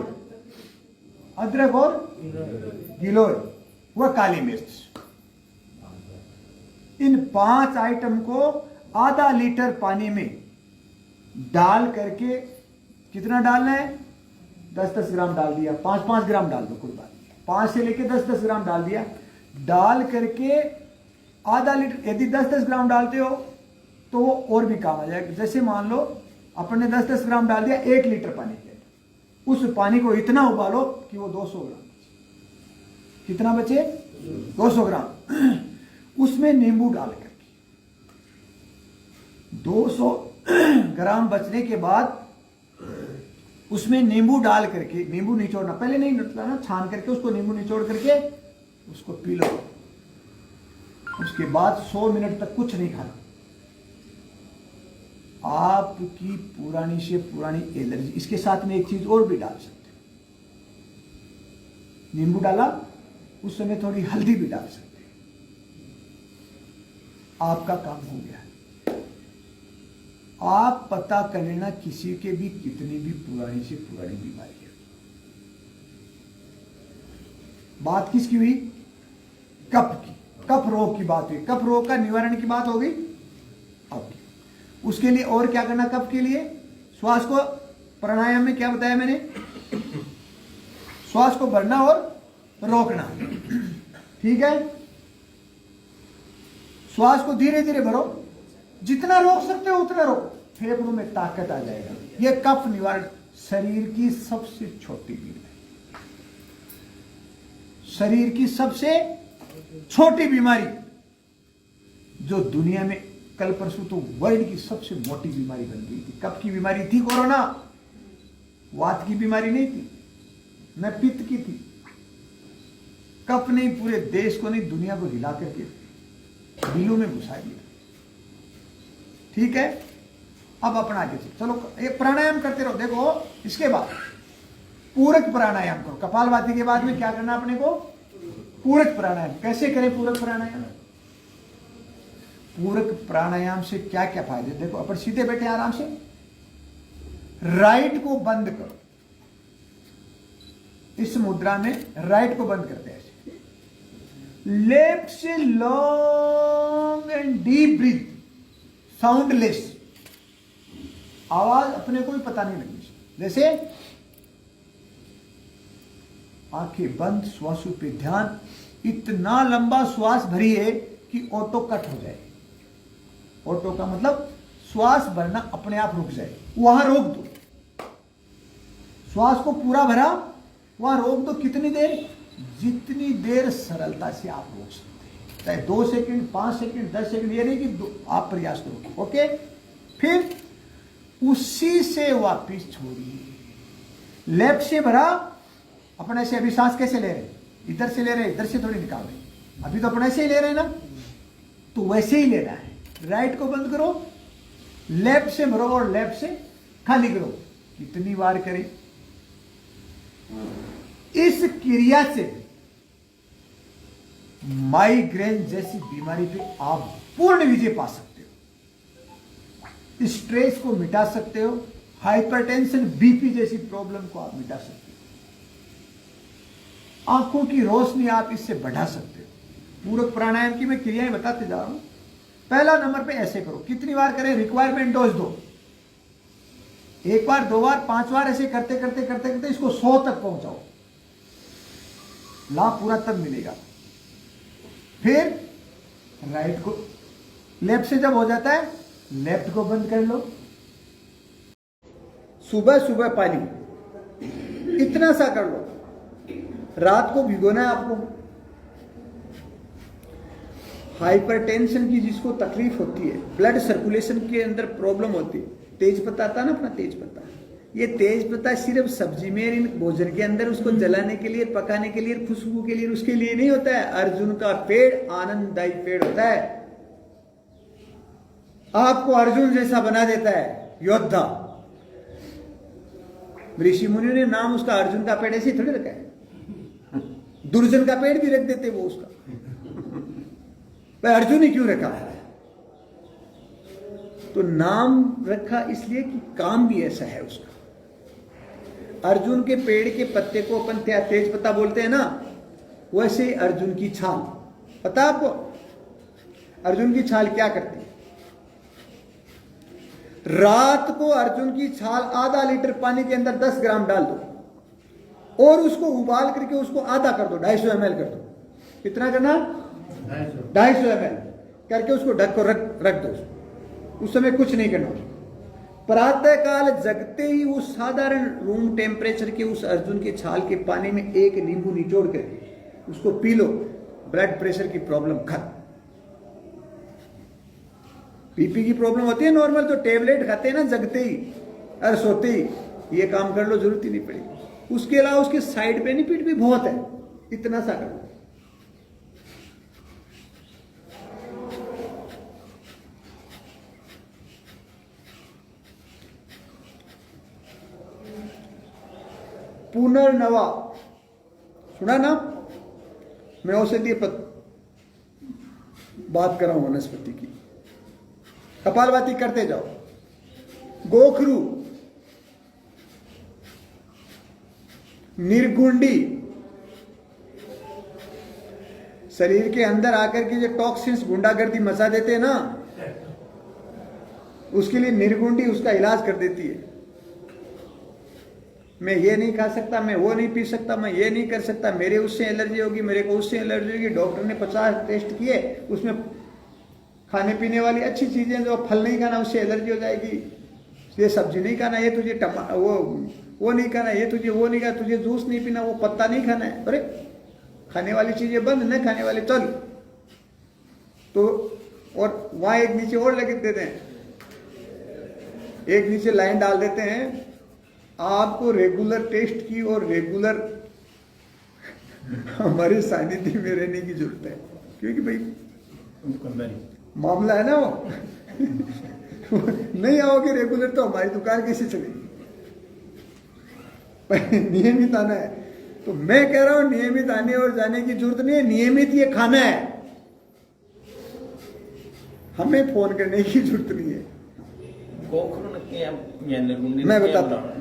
अदरक और गिलोय, वह काली मिर्च। इन 5 आइटम को आधा लीटर पानी में डाल करके, कितना डालना है, 10-10 ग्राम डाल दिया, 5-5 ग्राम डाल दो, कोई बात नहीं, 5 से लेके 10-10 ग्राम डाल दिया, डाल करके आधा लीटर, यदि 10-10 ग्राम डालते हो तो वो और भी काम आ जाएगा। जैसे मान लो अपने 10-10 ग्राम डाल दिया 1 लीटर पानी के, उस पानी को इतना उबालो कि वो 200 ग्राम बचे। कितना बचे? 200 ग्राम। उसमें नींबू डाल करके 200 ग्राम बचने के बाद उसमें नींबू डाल करके, नींबू निचोड़ना, पहले नहीं निचोड़ना, छान करके उसको नींबू निचोड़ करके उसको पी लो। उसके बाद 100 मिनट तक कुछ नहीं खाना। आपकी पुरानी से पुरानी एलर्जी, इसके साथ में एक चीज और भी डाल सकते हैं, नींबू डाला, उस समय थोड़ी हल्दी भी डाल सकते हैं, आपका काम हो गया। आप पता कर लेना किसी के भी कितनी भी पुरानी से पुरानी बीमारी है। बात किसकी हुई? कफ की, कफ रोग की बात हुई, कफ रोग का निवारण की बात होगी आपकी। उसके लिए और क्या करना? कफ के लिए श्वास को, प्राणायाम में क्या बताया मैंने, श्वास को भरना और रोकना, ठीक है। श्वास को धीरे धीरे भरो, जितना रोक सकते हो उतना रोको, फेफड़ों में ताकत आ जाएगा। यह कफ निवारण, शरीर की सबसे छोटी बीमारी, शरीर की सबसे छोटी बीमारी जो दुनिया में कल परसों तो वर्ल्ड की सबसे मोटी बीमारी बन गई थी। कफ की बीमारी थी कोरोना, वात की बीमारी नहीं थी, न पित्त की थी। कफ ने पूरे देश को नहीं, दुनिया को हिला करके दिलों में घुसा दिया, ठीक है। अब अपना आगे चलो, ये प्राणायाम करते रहो। देखो इसके बाद पूरक प्राणायाम करो। कपालभाति के बाद में क्या करना अपने को? पूरक प्राणायाम। कैसे करें पूरक प्राणायाम? पूरक प्राणायाम से क्या क्या फायदे? देखो, अपन सीधे बैठे आराम से, राइट को बंद करो, इस मुद्रा में राइट को बंद करते हैं ऐसे, लेफ्ट से long and deep breath, soundless, आवाज अपने को भी पता नहीं लगनी। जैसे आंखें बंद, श्वासों पे ध्यान, इतना लंबा श्वास भरिए कि ऑटो कट हो जाए। ऑटो का मतलब श्वास भरना अपने आप रुक जाए, वहां रोक दो। श्वास को पूरा भरा, वहां रोक दो। कितनी देर? जितनी देर सरलता से आप रोक सकते हैं, चाहे 2 सेकंड, 5 सेकंड, 10 सेकंड, ये नहीं कि आप प्रयास करो, ओके। फिर उसी से वापिस छोड़िए। लेफ्ट से भरा, अपन ऐसे अभी सांस कैसे ले रहे? इधर से ले रहे, इधर से थोड़ी निकाल रहे। अभी तो अपन ऐसे ही ले रहे हैं ना, तो वैसे ही लेना है। राइट को बंद करो, लेफ्ट से भरो और लेफ्ट से खाली करो। कितनी बार करें? इस क्रिया से माइग्रेन जैसी बीमारी पे आप पूर्ण विजय पा सकते हो, स्ट्रेस को मिटा सकते हो, हाइपरटेंशन, बीपी जैसी प्रॉब्लम को आप मिटा सकते हो, आंखों की रोशनी आप इससे बढ़ा सकते हो। पूरक प्राणायाम की मैं क्रियाएं बताते जा रहा हूं। पहला नंबर पे ऐसे करो। कितनी बार करें? रिक्वायरमेंट डोज दो, 1 बार, 2 बार, 5 बार, ऐसे करते करते करते करते इसको 100 तक पहुंचाओ। लाभ पूरा तब मिलेगा। फिर राइट को, लेफ्ट से जब हो जाता है, लेफ्ट को बंद कर लो। सुबह सुबह पानी इतना सा कर लो, रात को भिगोना है आपको। हाइपरटेंशन की जिसको तकलीफ होती है, ब्लड सर्कुलेशन के अंदर प्रॉब्लम होती है, तेज पत्ता आता है ना अपना, तेज पत्ता, ये तेज पत्ता सिर्फ सब्जी में, इन भोजन के अंदर उसको जलाने के लिए, पकाने के लिए, खुशबू के लिए, उसके लिए नहीं होता है। अर्जुन का पेड़ आनंददायी पेड़ होता है। आपको अर्जुन जैसा बना देता है, योद्धा। ऋषि मुनि ने नाम उसका अर्जुन का पेड़ ऐसे थोड़ी रखा है, दुर्जन का पेड़ भी रख देते वो उसका। भाई अर्जुन ही क्यों रखा है? तो नाम रखा इसलिए कि काम भी ऐसा है उसका। अर्जुन के पेड़ के पत्ते को अपन तेज पत्ता बोलते हैं ना, वैसे ही अर्जुन की छाल, पता आपको अर्जुन की छाल क्या करती है? रात को अर्जुन की छाल आधा लीटर पानी के अंदर 10 ग्राम डाल दो और उसको उबाल करके उसको आधा कर दो, 250 ml कर दो। कितना करना? 250 ml करके उसको ढक को रख दो। उस समय कुछ नहीं करना। प्रातः काल जगते ही उस साधारण रूम टेम्परेचर के उस अर्जुन की छाल के पानी में एक नींबू निचोड़ करके उसको पी लो, ब्लड प्रेशर की प्रॉब्लम खत्म। बीपी की प्रॉब्लम होती है नॉर्मल, तो टेबलेट खाते हैं ना जगते ही और सोते ही, ये काम कर लो, जरूरत ही नहीं पड़ेगी। उसके अलावा उसके साइड बेनिफिट भी बहुत है, इतना सा कर लो। पुनर्नवा सुना ना? मैं औषधीय बात कर रहा हूं, वनस्पति की। कपालभाति करते जाओ। गोखरू, निर्गुंडी, शरीर के अंदर आकर के जो टॉक्सिन्स गुंडागर्दी मचा देते हैं ना, उसके लिए निर्गुंडी उसका इलाज कर देती है। मैं ये नहीं खा सकता, मैं वो नहीं पी सकता, मैं ये नहीं कर सकता, मेरे उससे एलर्जी होगी, मेरे को उससे एलर्जी होगी। डॉक्टर ने 50 टेस्ट किए, उसमें खाने पीने वाली अच्छी चीजें, जो फल नहीं खाना उससे एलर्जी हो जाएगी, ये सब्जी नहीं खाना, ये तुझे वो नहीं खाना, ये तुझे वो नहीं खाना, तुझे जूस नहीं पीना, वो पत्ता नहीं खाना है। अरे खाने वाली चीजें बंद, न खाने वाले चल। तो और वहां एक नीचे और लगे देते हैं, एक नीचे लाइन डाल देते हैं, आपको रेगुलर टेस्ट की और रेगुलर हमारे सानिध्य में रहने की जरूरत है, क्योंकि भाई मामला है ना वो। नहीं आओगे रेगुलर तो हमारी दुकान कैसे चलेगी? नियमित आना है। तो मैं कह रहा हूं नियमित आने और जाने की जरूरत नहीं है, नियमित ये खाना है, हमें फोन करने की जरूरत नहीं है। मैं बताता हूं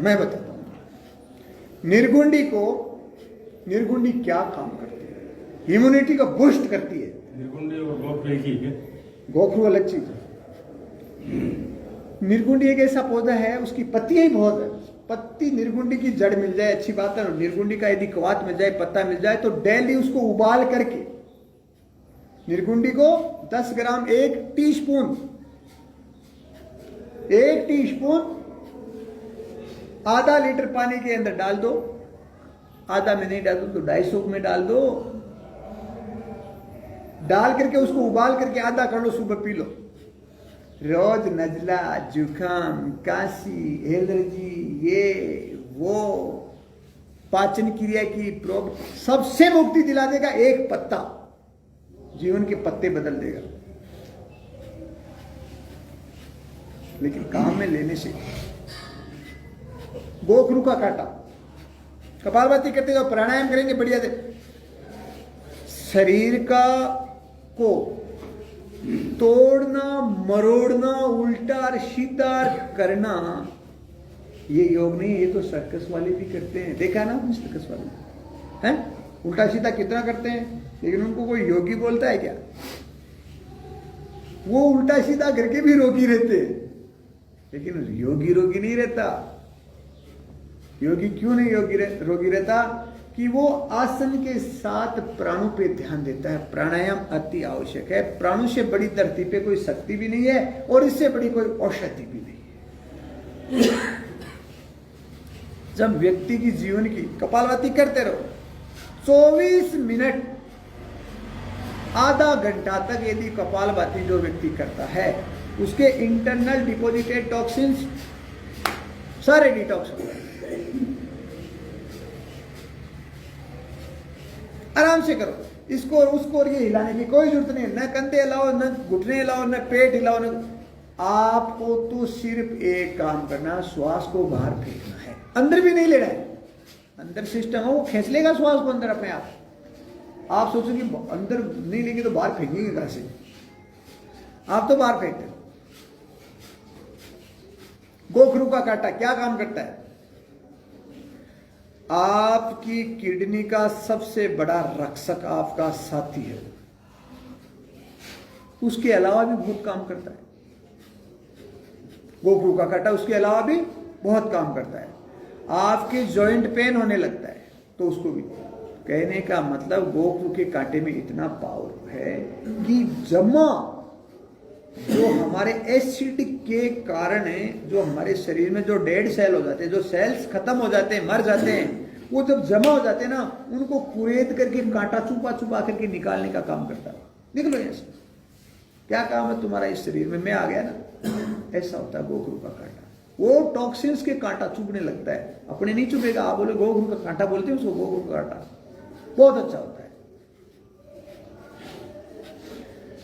निर्गुंडी क्या काम करती है। इम्यूनिटी को बूस्ट करती है। निर्गुंडी और गोखरू एक ही है? गोखरू अलग चीज है। निर्गुंडी एक ऐसा पौधा है, उसकी पत्तियां ही बहुत है। पत्ती निर्गुंडी की जड़ मिल जाए अच्छी बात है, निर्गुंडी का यदि कवात मिल जाए, पत्ता मिल जाए, तो डेली उसको उबाल करके निर्गुंडी को 10 ग्राम, 1 टीस्पून आधा लीटर पानी के अंदर डाल दो। आधा में नहीं डाल दो तो 250 में डाल दो। डाल करके उसको उबाल करके आधा कर लो, सुबह पी लो। रोज नजला, जुकाम, काशी, एलर्जी, ये वो पाचन क्रिया की प्रॉब्लम सबसे मुक्ति दिला देगा। एक पत्ता जीवन के पत्ते बदल देगा, लेकिन काम में लेने से। गोखरू का काटा, कपालभाति करते जाओ, प्राणायाम करेंगे बढ़िया से। शरीर का को तोड़ना, मरोड़ना, उल्टा और सीधा करना ये योग नहीं, ये तो सर्कस वाले भी करते हैं। देखा ना सर्कस वाले हैं, उल्टा सीधा कितना करते हैं, लेकिन उनको कोई योगी बोलता है क्या? वो उल्टा सीधा करके भी रोगी रहते हैं, लेकिन योगी रोगी नहीं रहता। योगी क्यों नहीं रोगी रहता? कि वो आसन के साथ प्राणों पे ध्यान देता है। प्राणायाम अति आवश्यक है। प्राणों से बड़ी धरती पे कोई शक्ति भी नहीं है और इससे बड़ी कोई औषधि भी नहीं है। जब व्यक्ति की जीवन की कपालभाति करते रहो 24 मिनट, आधा घंटा तक यदि कपालभाति जो व्यक्ति करता है, उसके इंटरनल डिपॉजिटेड टॉक्सिन्स सारे डिटॉक्स हो गए। आराम से करो, इसको और उसको और ये हिलाने की कोई जरूरत नहीं है। न कंधे हिलाओ, न घुटने हिलाओ, न पेट हिलाओ, न आपको तो सिर्फ एक काम करना है, श्वास को बाहर फेंकना है, अंदर भी नहीं लेना है। अंदर सिस्टम है, वो खींच लेगा श्वास को अंदर अपने आप सोचोगे अंदर नहीं लेंगे तो बाहर फेंकेंगे कहां से, आप तो बाहर फेंकते। गोखरू का कांटा क्या काम करता है? आपकी किडनी का सबसे बड़ा रक्षक आपका साथी है, उसके अलावा भी बहुत काम करता है। गोखरू का कांटा उसके अलावा भी बहुत काम करता है। आपके जॉइंट पेन होने लगता है तो उसको भी। कहने का मतलब गोखरू के कांटे में इतना पावर है कि जमा जो हमारे एसिड के कारण है, जो हमारे शरीर में जो डेड सेल हो जाते हैं, जो सेल्स खत्म हो जाते हैं, मर जाते हैं, वो जब जमा हो जाते हैं ना, उनको कुरेद करके कांटा चुपा चुपा करके निकालने का काम करता है। निकलो यहाँ से, क्या काम है तुम्हारा इस शरीर में, मैं आ गया ना। ऐसा होता है गोखरू का कांटा, वो टॉक्सिन्स के कांटा चुभने लगता है। अपने नहीं चुभेगा, आप बोले गोखरू का कांटा बोलते हैं उसको, गोखरू का कांटा बहुत अच्छा होता है।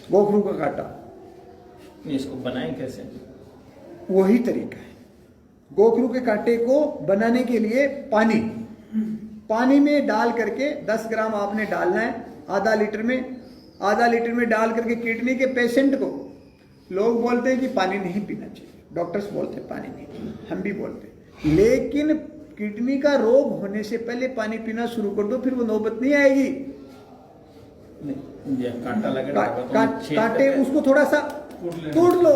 गोखरू का कांटा इसको बनाएं कैसे? वही तरीका है। गोखरू के कांटे को बनाने के लिए पानी में डाल करके 10 ग्राम आपने डालना है, आधा लीटर में डाल करके किडनी के पेशेंट को, लोग बोलते हैं कि पानी नहीं पीना चाहिए, डॉक्टर्स बोलते हैं पानी नहीं पीना, हम भी बोलते हैं, लेकिन किडनी का रोग होने से पहले पानी पीना शुरू कर दो, फिर वो नौबत नहीं आएगी। कांटा लगेगा कांटे उसको थोड़ा सा कूट लो,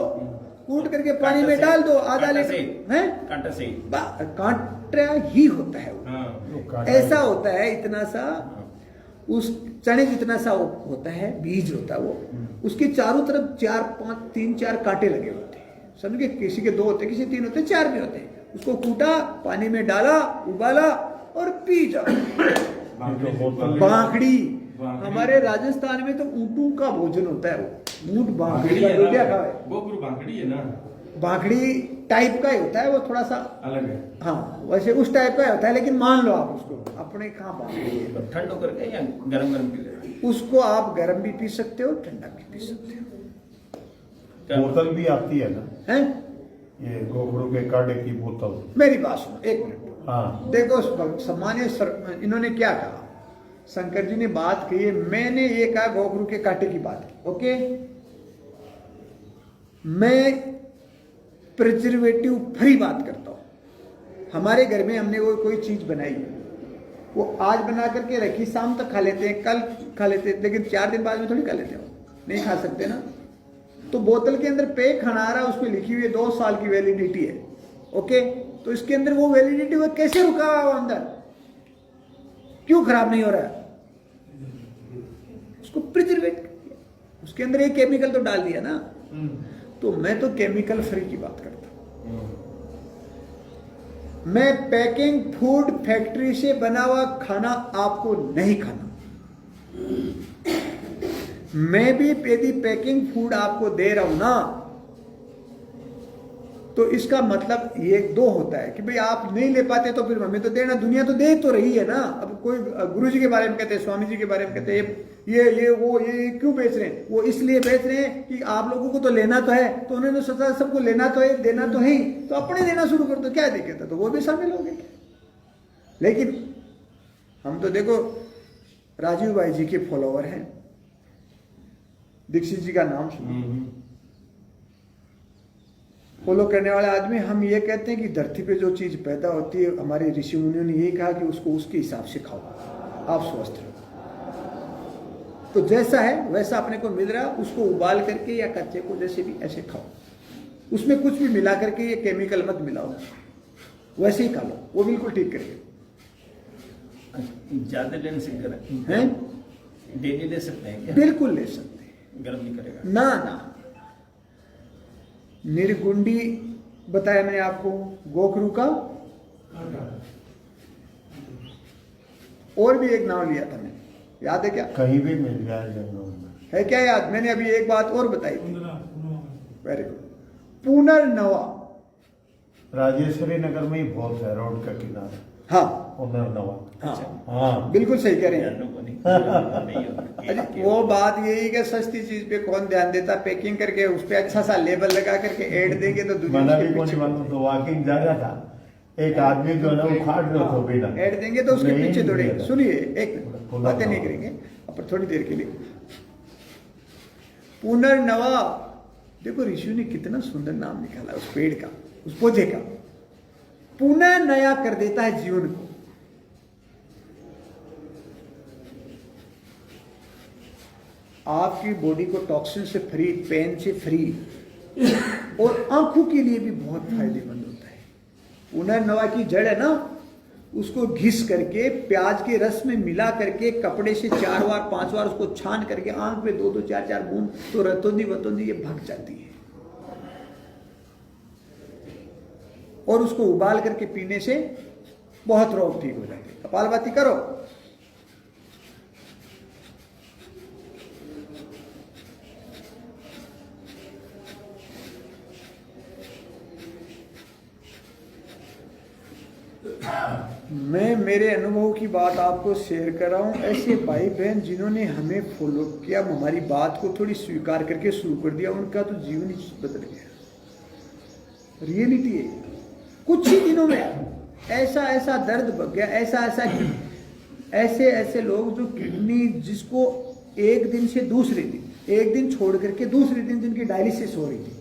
कूट करके पानी में डाल दो, आधा लीटर है। कांटा से कांटा ही होता है वो, ऐसा होता है, इतना सा उस चने जितना सा होता है, बीज होता है वो, उसके चारों तरफ 3-4 कांटे लगे होते हैं। समझे, किसी के 2 होते, किसी 3 होते, 4 भी होते हैं। उसको कूटा, पानी में डाला, उबाला और पी जाओ। बांकड़ी, हमारे राजस्थान में तो ऊँटों का भोजन होता है वो, ऊँट बांकड़ी का क्या खाए, गोखरू बांकड़ी है ना, बांकड़ी टाइप का ही होता है वो, थोड़ा सा अलग है। हाँ, वैसे उस टाइप का होता है, लेकिन मान लो आप उसको, अपने कहाँ बांकड़ी है। ठंडो करके या गरम पी ले? उसको आप गर्म भी पी सकते हो, ठंडा भी पी सकते हो। बोतल भी आती है ना, हैं? ये गोखरू के कांटे की बोतल। मेरी बात सुनो, 1 मिनट। हाँ, देखो सम्मानीय इन्होंने क्या कहा, शंकर जी ने बात कही है, मैंने ये कहा गोखरू के कांटे की बात की, ओके। मैं प्रिजर्वेटिव फ्री बात करता हूं। हमारे घर में हमने वो कोई चीज बनाई, वो आज बना करके रखी, शाम तक खा लेते हैं, कल खा लेते हैं, लेकिन 4 दिन बाद में थोड़ी खा लेते हो, नहीं खा सकते ना। तो बोतल के अंदर पे खाना आ रहा है, उस पर लिखी हुई है 2 साल की वैलिडिटी है, ओके। तो इसके अंदर वो वैलिडिटी वो कैसे रुका हुआ है अंदर, क्यों खराब नहीं हो रहा है? उसको प्रिजर्वेट कर दिया, उसके अंदर एक केमिकल तो डाल दिया ना। तो मैं तो केमिकल फ्री की बात करता हूं। मैं पैकिंग फूड फैक्ट्री से बना हुआ खाना आपको नहीं खाना। मैं भी यदि पैकिंग फूड आपको दे रहा हूं ना, तो इसका मतलब ये 2 होता है कि भाई आप नहीं ले पाते तो फिर हमें तो देना, दुनिया तो दे तो रही है ना। अब कोई गुरु जी के बारे में कहते हैं, स्वामी जी के बारे में कहते हैं, ये क्यों बेच रहे हैं? वो इसलिए बेच रहे हैं कि आप लोगों को तो लेना तो है, तो उन्होंने सोचा सबको लेना तो है, देना तो है ही, तो अपने देना शुरू कर दो, क्या दिक्कत है? तो वो भी शामिल हो गए। लेकिन हम तो देखो राजीव भाई जी के फॉलोवर हैं, दीक्षित जी का नाम सुनो, फॉलो करने वाले आदमी। हम ये कहते हैं कि धरती पे जो चीज पैदा होती है, हमारे ऋषि मुनियों ने यही कहा कि उसको उसके हिसाब से खाओ, आप स्वस्थ रहो। तो जैसा है वैसा अपने को मिल रहा, उसको उबाल करके या कच्चे को जैसे भी ऐसे खाओ, उसमें कुछ भी मिला करके, ये केमिकल मत मिलाओ, वैसे ही खा लो, वो बिल्कुल ठीक करेगा। ज्यादा लेने से हैं? डेली ले सकते हैं क्या? बिल्कुल ले सकते हैं, गर्म नहीं करेगा ना ना। निर्गुंडी बताया मैंने आपको, गोखरू का, और भी एक नाम लिया था मैंने, याद है क्या? कहीं भी मिल जाए जंगल में। है क्या याद? मैंने अभी एक बात और बताई थी, वेरी गुड, पुनर्नवा। राजेश्वरी नगर में ही बहुत है, रोड का किनारा। हाँ पुनर्नवा। हाँ हाँ बिल्कुल सही कह रहे हैं। ज्ञानों को नहीं अरे वो बात यही कि सस्ती चीज पे कौन ध्यान देता, पैकिंग करके उस पे अच्छा सा लेबल लगा करके ऐड देंगे तो दुनिया मैंने उसके भी कौन पीछे मालूम तो वॉकिंग जा रहा था, एक आदमी जो है ना वो खाट रहा था बिना ऐड देंगे तो उसके नहीं पीछे दौड़ेंगे। दिया। सुनिए एक मिनट, बातें नहीं करेंगे पर थोड़ी देर के लिए। पुनर्नवा, देखो ऋषि ने कितना सुंदर नाम निकाला उस पेड़ का, उस पौधे का। पुनः नया कर देता है जीवन को। आपकी बॉडी को टॉक्सिन से फ्री, पेन से फ्री और आंखों के लिए भी बहुत फायदेमंद होता है। पुनर्नवा की जड़ है ना, उसको घिस करके प्याज के रस में मिला करके कपड़े से 4 बार 5 बार उसको छान करके आंख पे 2-2 4-4 बूंद तो रतौंदी वतौंदी ये भग जाती है। और उसको उबाल करके पीने से बहुत रोग ठीक हो जाते हैं। कपालभाति करो। मैं मेरे अनुभव की बात आपको शेयर कर रहा हूं। ऐसे भाई बहन जिन्होंने हमें फॉलो किया, हमारी बात को थोड़ी स्वीकार करके शुरू कर दिया, उनका तो जीवन ही बदल गया। रियलिटी है, कुछ ही दिनों में ऐसा दर्द बग गया, ऐसे ऐसे लोग जो किडनी, जिसको एक दिन से दूसरे दिन, एक दिन छोड़ करके दूसरे दिन जिनकी डायलिसिस हो रही थी।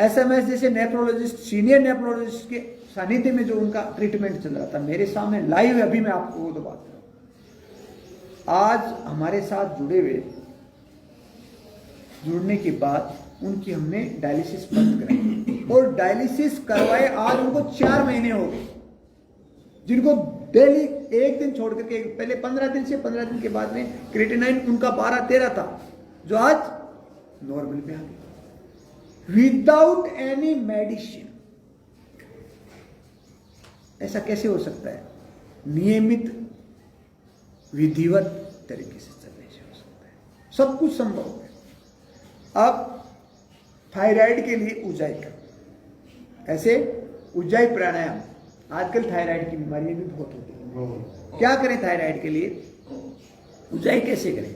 SMS जैसे नेफ्रोलॉजिस्ट, सीनियर नेफ्रोलॉजिस्ट के सानिध्य में जो उनका ट्रीटमेंट चल रहा था, मेरे सामने लाइव अभी मैं आपको वो तो बात कर रहा हूं। आज हमारे साथ जुड़ने के बाद उनकी हमने डायलिसिस बंद कराई और डायलिसिस करवाए आज उनको 4 महीने हो गए, जिनको डेली एक दिन छोड़ करके, पहले 15 दिन से 15 दिन के बाद में क्रिएटिनाइन उनका 12-13 था, जो आज नॉर्मल पे आ गया विदाउट एनी मेडिसिन। ऐसा कैसे हो सकता है? नियमित विधिवत तरीके से चलने से हो सकता है, सब कुछ संभव है। अब थायराइड के लिए उज्जाई का, ऐसे उज्जाई प्राणायाम, आजकल थायराइड की बीमारियां भी बहुत होती है। क्या करें थायराइड के लिए? उज्जाई कैसे करें?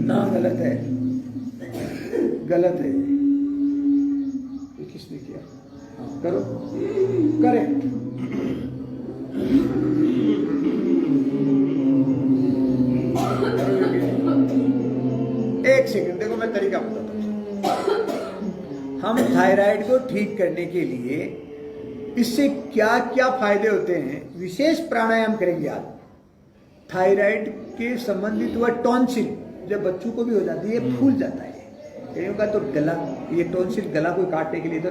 ना, गलत है, गलत है। ये किसने किया? करो, करेक्ट। एक सेकंड, देखो मैं तरीका बताता हूं। हम थायराइड को ठीक करने के लिए इससे क्या क्या फायदे होते हैं, विशेष प्राणायाम करेंगे आज। थायराइड के संबंधित हुआ टॉन्सिल, जब बच्चों को भी हो जाती है, फूल जाता है कईयों का, तो गला, ये टॉन्सिल गला को काटने के लिए इधर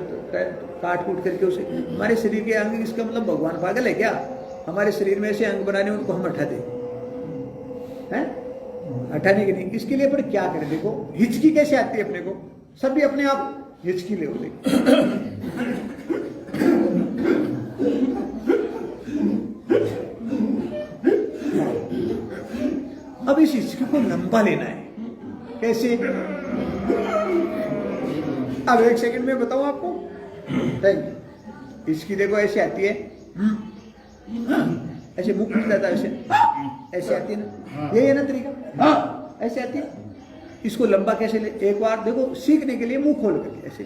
काट कूट करके उसे, हमारे शरीर के अंग, इसका मतलब भगवान पागल है क्या? हमारे शरीर में ऐसे अंग बनाने, उनको हम हटा दें, हैं? हटाने के नहीं। इसके लिए पर क्या करें? देखो हिचकी कैसे आती है अपने को, सब भी अपने आप हिचकी ले होते। अब इस हिचकी को लंबा लेना है। कैसे? अब 1 सेकंड में बताऊं आपको। Thank you. हिचकी देखो ऐसे आती है, ऐसे मुंह खुल जाता है, ऐसे आती है ना, यही है ना तरीका? हाँ, ऐसे आती है। इसको लंबा कैसे ले? एक बार देखो, सीखने के लिए मुंह खोल करके ऐसे,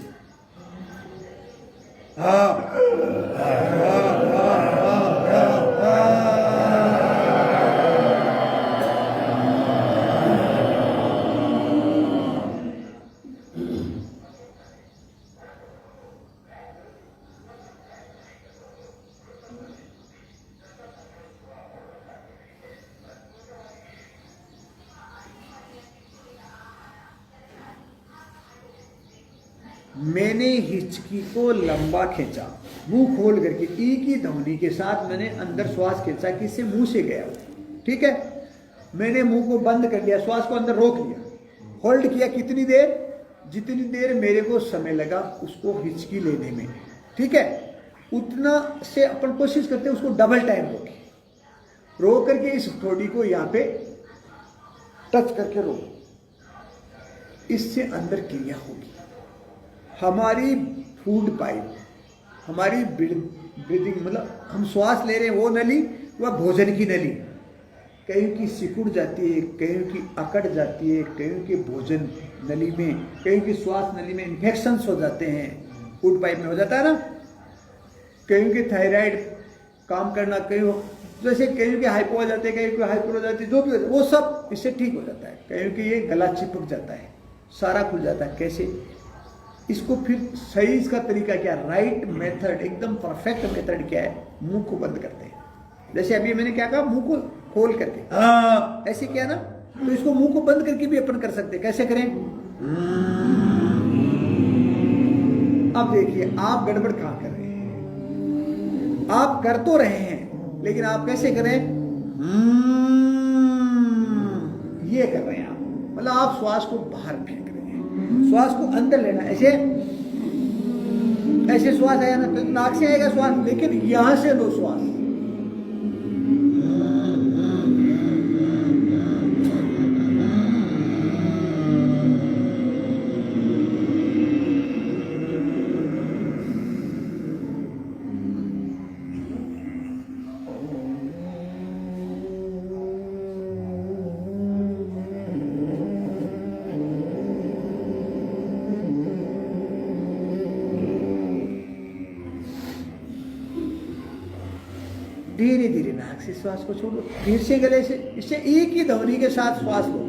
मैंने हिचकी को लंबा खींचा, मुंह खोल करके, ई की ध्वनि के साथ मैंने अंदर श्वास खींचा कि इससे मुंह से गया। ठीक है, मैंने मुंह को बंद कर लिया, श्वास को अंदर रोक लिया, होल्ड किया। कितनी देर? जितनी देर मेरे को समय लगा उसको हिचकी लेने में। ठीक है, उतना से अपन कोशिश करते हैं उसको डबल टाइम रोक करके इस थोड़ी को यहाँ पे टच करके रोक, इससे अंदर क्रिया होगी। हमारी फूड पाइप, हमारी ब्रीदिंग, मतलब हम श्वास ले रहे हैं वो नली, वह भोजन की नली कहीं की सिकुड़ जाती है, कहीं की अकड़ जाती है, कहीं के भोजन नली में, कहीं की श्वास नली में इन्फेक्शंस हो जाते हैं, फूड पाइप में हो जाता है ना, कहीं के थायराइड काम करना, कहीं जैसे कहीं के हाइपो हो जाते हैं, कहीं के हाइपर हो जाती है, जो भी हो जाता है वो सब इससे ठीक हो जाता है। कहीं के ये गला चिपक जाता है, सारा खुल जाता है। कैसे इसको फिर सही, इसका तरीका क्या, राइट मेथड, एकदम परफेक्ट मेथड क्या है, मुंह को बंद करते हैं। जैसे अभी मैंने क्या कहा, मुंह को खोल करके ऐसे किया ना, तो इसको मुंह को बंद करके भी अपन कर सकते हैं। कैसे करें? अब देखिए आप गड़बड़ कहां कर रहे हैं, आप कर तो रहे हैं लेकिन आप कैसे करें, ये कर रहे हैं आप, मतलब आप श्वास को बाहर फेंक रहे हैं, श्वास को अंदर लेना, ऐसे ऐसे श्वास आया ना, तो नाक से आएगा श्वास, लेकिन यहां से लो श्वास, धीरे धीरे नाक से श्वास को छोड़ो, फिर से गले से, इससे एक ही ध्वनि के साथ श्वास लो।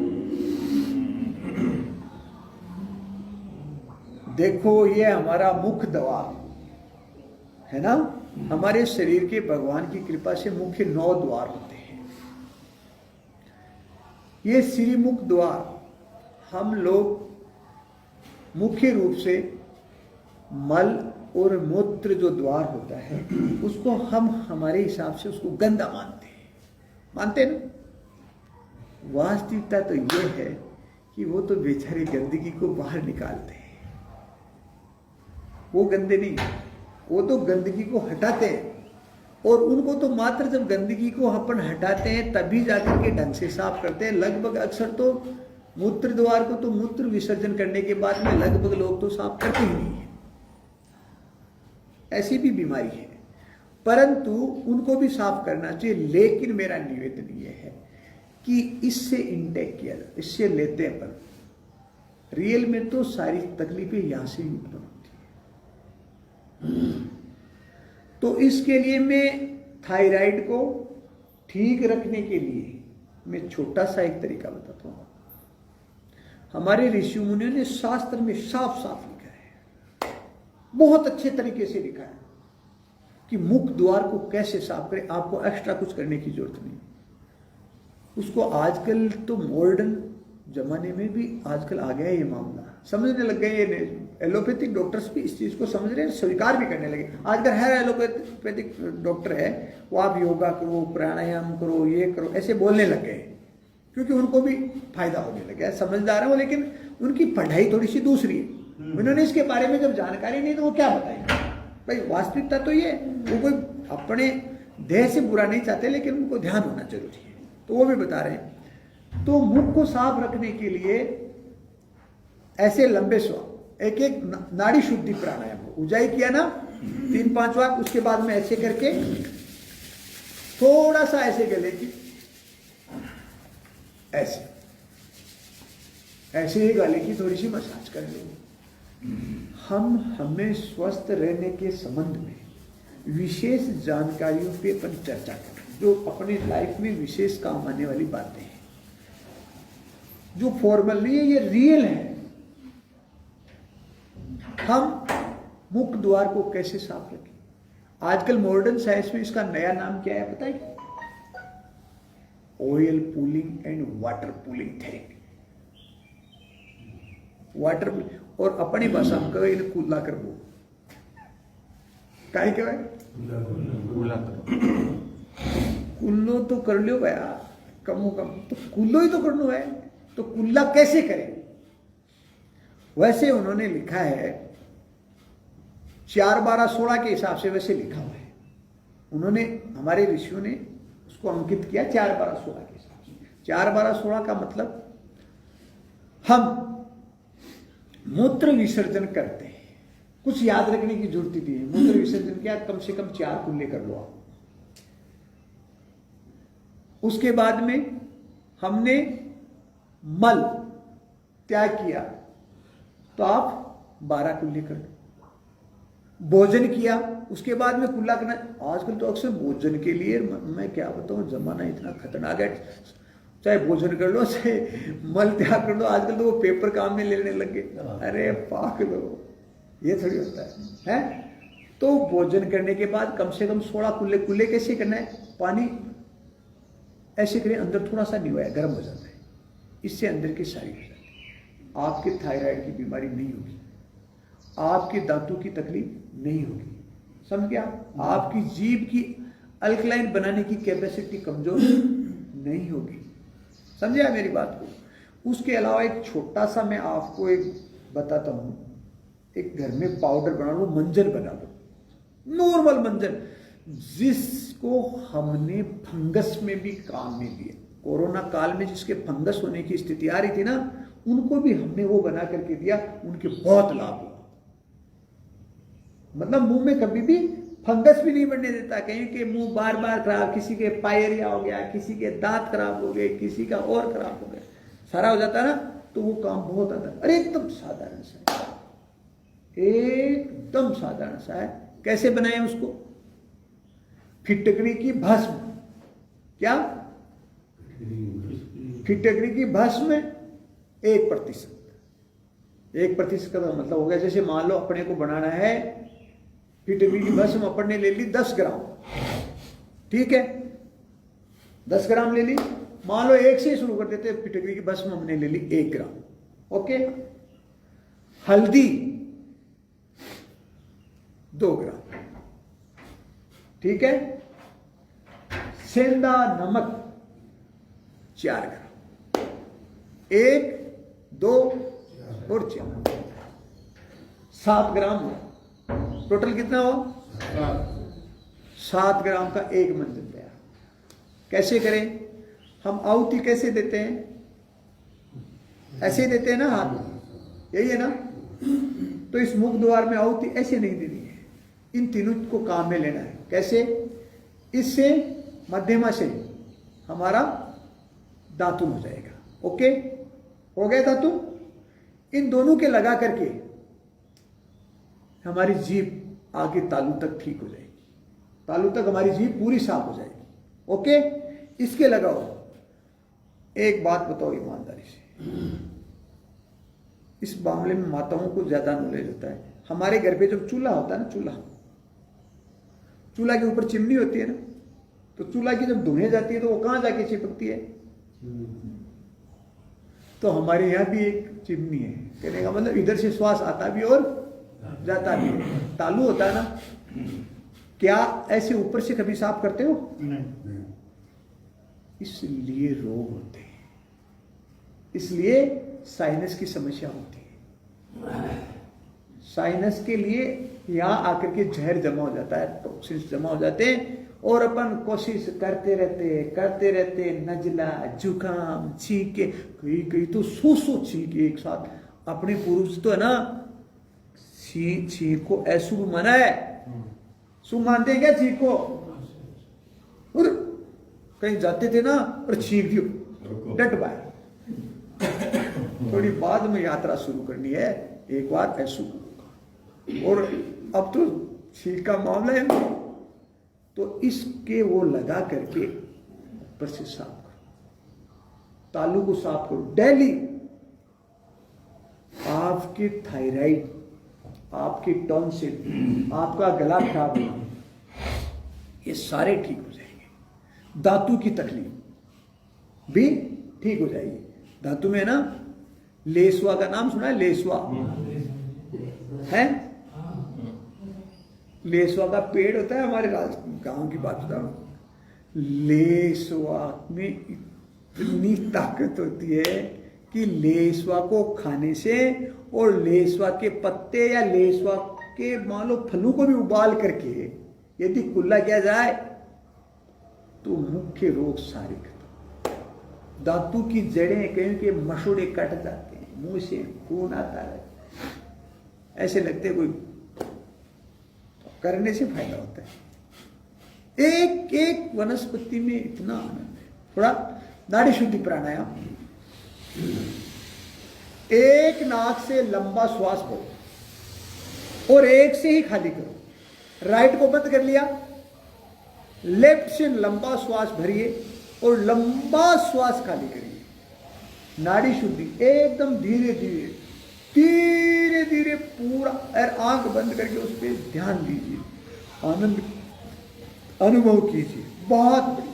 देखो ये हमारा मुख्य द्वार है ना, हमारे शरीर के भगवान की कृपा से मुख्य 9 द्वार होते हैं। ये श्रीमुख द्वार हम लोग मुख्य रूप से मल और मूत्र जो द्वार होता है उसको हम हमारे हिसाब से उसको गंदा मानते हैं ना। वास्तविकता तो ये है कि वो तो बेचारे गंदगी को बाहर निकालते हैं, वो गंदे नहीं, वो तो गंदगी को हटाते हैं। और उनको तो मात्र जब गंदगी को अपन हटाते हैं तभी जाकर के ढंग से साफ करते हैं। लगभग अक्सर तो मूत्र द्वार को तो मूत्र विसर्जन करने के बाद में लगभग लोग तो साफ करते ही नहीं है, ऐसी भी बीमारी है, परंतु उनको भी साफ करना चाहिए। लेकिन मेरा निवेदन यह है कि इससे इंटेक किया जाए, इससे लेते हैं अपन। रियल में तो सारी तकलीफें यहां से ही उत्पन्न होती है। तो इसके लिए मैं थायराइड को ठीक रखने के लिए मैं छोटा सा एक तरीका बताता हूं। हमारे ऋषि मुनियों ने शास्त्र में साफ साफ लिखा है, बहुत अच्छे तरीके से लिखा है कि मुख द्वार को कैसे साफ करें। आपको एक्स्ट्रा कुछ करने की जरूरत नहीं। उसको आजकल तो मॉडर्न जमाने में भी आजकल आ गया ये मामला, समझने लग गए। ये एलोपैथिक डॉक्टर्स भी इस चीज को समझ रहे हैं, स्वीकार भी करने लगे। आजकल हर एलोपैथिक डॉक्टर है वो आप योगा करो, प्राणायाम करो, ये करो, ऐसे बोलने लग गए, क्योंकि उनको भी फायदा होने लगा है। समझदार है वो, लेकिन उनकी पढ़ाई थोड़ी सी दूसरी है। उन्होंने इसके बारे में जब जानकारी नहीं तो वो क्या बताएंगे भाई। वास्तविकता तो ये, वो कोई अपने देह से बुरा नहीं चाहते, लेकिन उनको ध्यान होना जरूरी है, तो वो भी बता रहे हैं। तो मुख को साफ रखने के लिए ऐसे लंबे श्वास, एक एक नाड़ी शुद्धि प्राणायाम हो, उजाई किया ना 3-5 बार, उसके बाद में ऐसे करके थोड़ा सा ऐसे गले की ऐसे ऐसे ही गले की थोड़ी सी मसाज कर लो। हमें स्वस्थ रहने के संबंध में विशेष जानकारियों पे अपन चर्चा करें, जो अपनी लाइफ में विशेष काम आने वाली बातें हैं, जो फॉर्मल नहीं है, ये रियल है। हम मुख द्वार को कैसे साफ रखें? आजकल मॉडर्न साइंस में इसका नया नाम क्या है पता है? Oil pulling and water pulling therapy. Water और अपनी भाषा में कहे कुल्ला कर वो काय कहवाय कुल्लो तो कर लो भया, कमो कम तो कुल्लो ही तो करना है, तो कुल्ला कैसे करें? वैसे उन्होंने लिखा है 4-12-16 के हिसाब से वैसे लिखा हुआ है। उन्होंने, हमारे ऋषियों ने उसको अंकित किया 4-12-16 के हिसाब से। 4-12-16 का मतलब हम मूत्र विसर्जन करते हैं, कुछ याद रखने की जरूरत नहीं है। मूत्र विसर्जन क्या, कम से कम 4 कुल्ले कर लो आप। उसके बाद में हमने मल त्याग किया तो आप 12 कुल्ले कर लो। भोजन किया उसके बाद में कुल्ला करना। आजकल तो अक्सर भोजन के लिए मैं क्या बताऊं, जमाना इतना खतरनाक है, चाहे भोजन कर लो चाहे मल त्याग कर लो, आजकल तो वो पेपर काम में लेने लग गए। अरे पाक लो, ये थोड़ी होता है? तो भोजन करने के बाद कम से कम 16 कुल्ले। कुल्ले कैसे करना है, पानी ऐसे करें अंदर थोड़ा सा नहीं हुआ है, गर्म हो जाता है, इससे अंदर की सारी हो जाती है। आपके थायराइड की बीमारी नहीं होगी, आपके दांतों की तकलीफ नहीं होगी, समझ गया? आपकी जीभ की अल्कलाइन बनाने की कैपेसिटी कमजोर नहीं होगी, समझे मेरी बात को? उसके अलावा एक छोटा सा मैं आपको एक बताता हूं, एक घर में पाउडर बना लो, मंजन बना लो, नॉर्मल मंजन, जिसको हमने फंगस में भी काम में लिया। कोरोना काल में जिसके फंगस होने की स्थिति आ रही थी ना, उनको भी हमने वो बना करके दिया, उनके बहुत लाभ हुआ। मतलब मुंह में कभी भी फंगस भी नहीं बनने देता, कहीं के मुंह बार बार खराब, किसी के पायरिया हो गया, किसी के दांत खराब हो गए, किसी का और खराब हो गया, सारा हो जाता है ना, तो वो काम बहुत आता है। अरे एकदम साधारण सा है, एकदम साधारण सा है। कैसे बनाए उसको? फिटकरी की भस्म, क्या फिटकरी की भस्म 1%। 1% का मतलब हो गया, जैसे मान लो अपने को बनाना है फिटकरी की भस्म, अपन ने ले ली 10 ग्राम, ठीक है, 10 ग्राम ले ली। मान लो 1 से शुरू कर देते, फिटकरी की भस्म हमने ले ली 1 ग्राम, ओके। हल्दी 2 ग्राम, ठीक है। सेंधा नमक 4 ग्राम, 1, 2 और 4, 7 ग्राम हुआ। टोटल कितना हो? 7 ग्राम का एक मंजन तैयार। कैसे करें हम? आहुति कैसे देते हैं? ऐसे ही देते हैं ना, हाथ, यही है ना? तो इस मुख द्वार में आहुति ऐसे नहीं देनी है, इन तीनों को काम में लेना है। कैसे? इससे मध्यमा से हमारा दातुन हो जाएगा, ओके, हो गया दातुन। इन दोनों के लगा करके हमारी जीभ आगे तालू तक ठीक हो जाएगी, तालू तक हमारी जीभ पूरी साफ हो जाएगी, ओके। इसके लगाओ। एक बात बताओ ईमानदारी से, इस मामले में माताओं को ज्यादा नॉलेज होता है। हमारे घर पे जब चूल्हा होता है ना, चूल्हा के ऊपर चिमनी होती है ना, तो चूल्हा की जब धुने जाती है तो वो कहां जाके चिपकती है? तो हमारे यहां भी एक चिमनी है, कहने का मतलब इधर से श्वास आता भी और जाता भी है, तालू होता है ना। क्या ऐसे ऊपर से कभी साफ करते हो? नहीं। इसलिए रोग होते हैं, इसलिए साइनस की समस्या होती है। साइनस के लिए यहां आकर के जहर जमा हो जाता है, टॉक्सिन्स जमा हो जाते हैं, और अपन कोशिश करते रहते, नजला, जुकाम, छींके, कहीं तो 100 छींके एक साथ। अपने पूर्वज तो है ना, छींक को अशुभ माना है। शुभ मानते हैं क्या छींक को? और कहीं जाते थे ना और छींक दियो, डट पाए। थोड़ी बाद में यात्रा शुरू करनी है, एक बार अशुभ। और अब तो छींक का मामला है, तो इसके वो लगा करके ऊपर से साफ करो, तालू को साफ करो डेली। आपके थायराइड, आपके टॉन्सिल, आपका गला खराब होना, ये सारे ठीक हो जाएंगे। धातु की तकलीफ भी ठीक हो जाएगी। धातु में ना, लेसवा का नाम सुना है? लेसवा है, लेसवा का पेड़ होता है, हमारे गांव की बात बता रहा हूं। लेसवा में इतनी ताकत होती है कि लेसवा को खाने से, और लेसवा के पत्ते या लेसवा के मान लो फलों को भी उबाल करके यदि कुल्ला किया जाए तो मुख्य रोग सारे खत्म। दांतों की जड़ें, कहीं के मसूड़े कट जाते हैं, मुंह से खून आता है, ऐसे लगते कोई, करने से फायदा होता है। एक एक वनस्पति में इतना आनंद है। थोड़ा नाड़ी शुद्धि प्राणायाम, एक नाक से लंबा श्वास भरो और एक से ही खाली करो। राइट को बंद कर लिया, लेफ्ट से लंबा श्वास भरिए और लंबा श्वास खाली करिए। नाड़ी शुद्धि एकदम धीरे धीरे धीरे धीरे पूरा, और आंख बंद करके उस पर ध्यान दीजिए, आनंद अनुभव कीजिए। बहुत बढ़िया।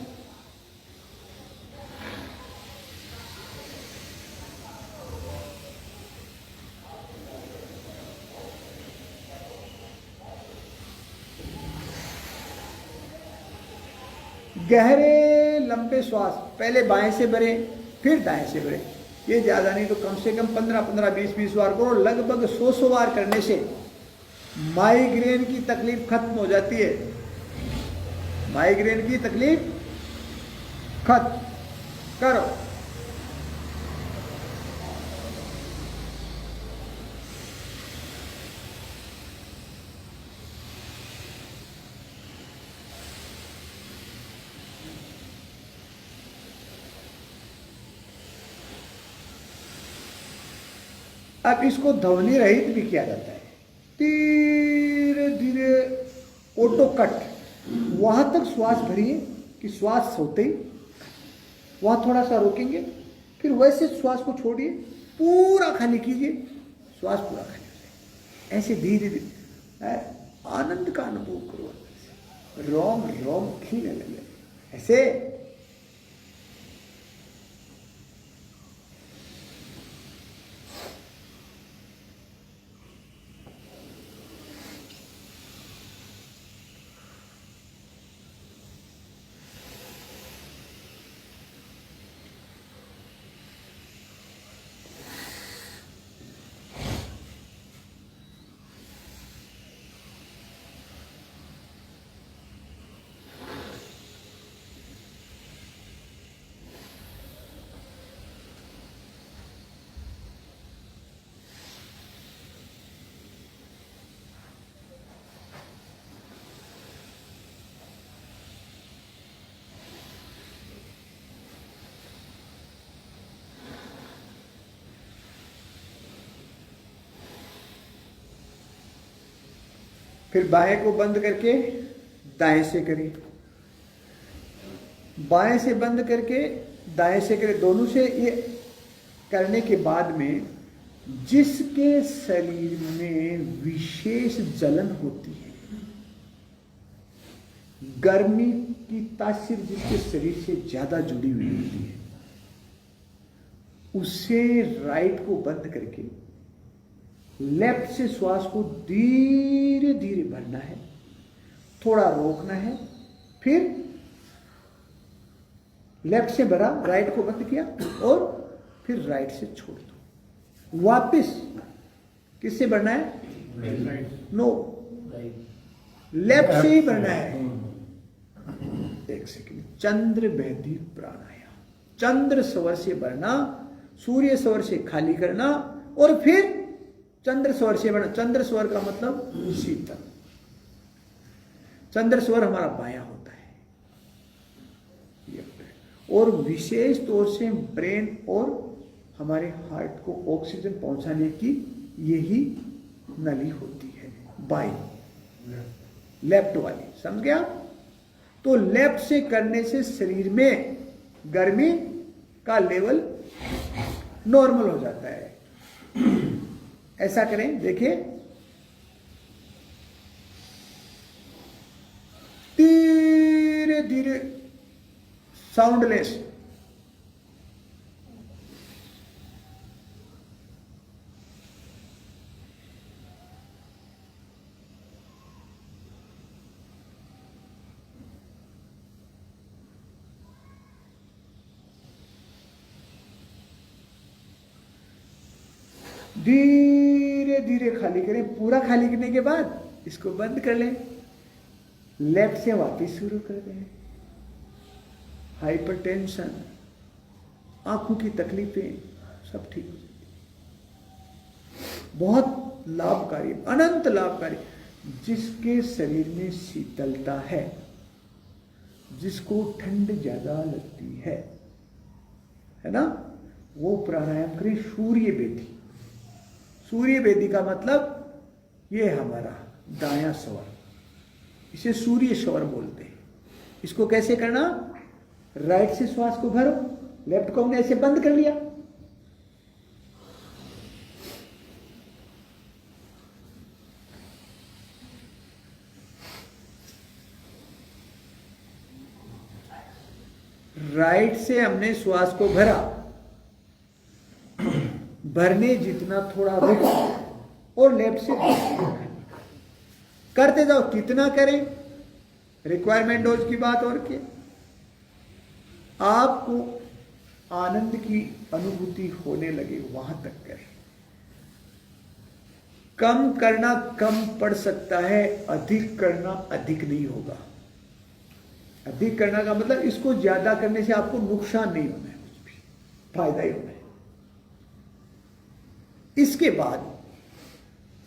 गहरे लंबे श्वास पहले बाएं से भरें फिर दाएं से भरें। ये ज्यादा नहीं तो कम से कम 15-15, 20-20 बार करो। लगभग 100 बार करने से माइग्रेन की तकलीफ खत्म हो जाती है। माइग्रेन की तकलीफ खत्म करो। अब इसको ध्वनि रहित भी किया जाता है। धीरे धीरे ऑटो कट, वहां तक श्वास भरिए कि श्वास सोते ही वहां थोड़ा सा रोकेंगे, फिर वैसे श्वास को छोड़िए, पूरा खाली कीजिए, श्वास पूरा खाली हो जाए। ऐसे धीरे धीरे आनंद का अनुभव करो। रोम रोम खीलने लगे ऐसे। फिर बाएं को बंद करके दाएं से करें, बाएं से बंद करके दाएं से करें। दोनों से ये करने के बाद में जिसके शरीर में विशेष जलन होती है, गर्मी की तासीर जिसके शरीर से ज्यादा जुड़ी हुई होती है, उसे राइट को बंद करके लेफ्ट से श्वास को धीरे धीरे भरना है, थोड़ा रोकना है, फिर लेफ्ट से भरा, राइट को बंद किया और फिर राइट से छोड़ दो। वापस किससे भरना है? नो, लेफ्ट से ही भरना है। एक सेकंड, चंद्र वैधि प्राणायाम। चंद्र स्वर से भरना, सूर्य स्वर से खाली करना और फिर चंद्र स्वर से भरना। चंद्र स्वर का मतलब शीतल। चंद्र स्वर हमारा बायां होता है और विशेष तौर से ब्रेन और हमारे हार्ट को ऑक्सीजन पहुंचाने की यही नली होती है, बाई लेफ्ट वाली। समझ गया? तो लेफ्ट से करने से शरीर में गर्मी का लेवल नॉर्मल हो जाता है। ऐसा करें, देखिए, धीरे धीरे साउंडलेस। धीरे धीरे खाली करें। पूरा खाली करने के बाद इसको बंद कर लें, लेफ्ट से वापस शुरू कर दें। हाइपरटेंशन, आंखों की तकलीफें सब ठीक हो जाती। बहुत लाभकारी, अनंत लाभकारी। जिसके शरीर में शीतलता है, जिसको ठंड ज्यादा लगती है ना, वो प्राणायाम करे सूर्य बेदी। सूर्य बेदी का मतलब ये हमारा दायां स्वर, इसे सूर्य स्वर बोलते हैं। इसको कैसे करना? राइट से श्वास को भरो, लेफ्ट को हमने ऐसे बंद कर लिया, राइट से हमने श्वास को भरा, भरने जितना थोड़ा रुको और लेफ्ट से करते जाओ। कितना करें, रिक्वायरमेंट डोज की बात और क्या। आपको आनंद की अनुभूति होने लगे वहां तक करें। कम करना कम पड़ सकता है, अधिक करना अधिक नहीं होगा। अधिक करना का मतलब इसको ज्यादा करने से आपको नुकसान नहीं होना है, कुछ भी फायदा ही होना है। इसके बाद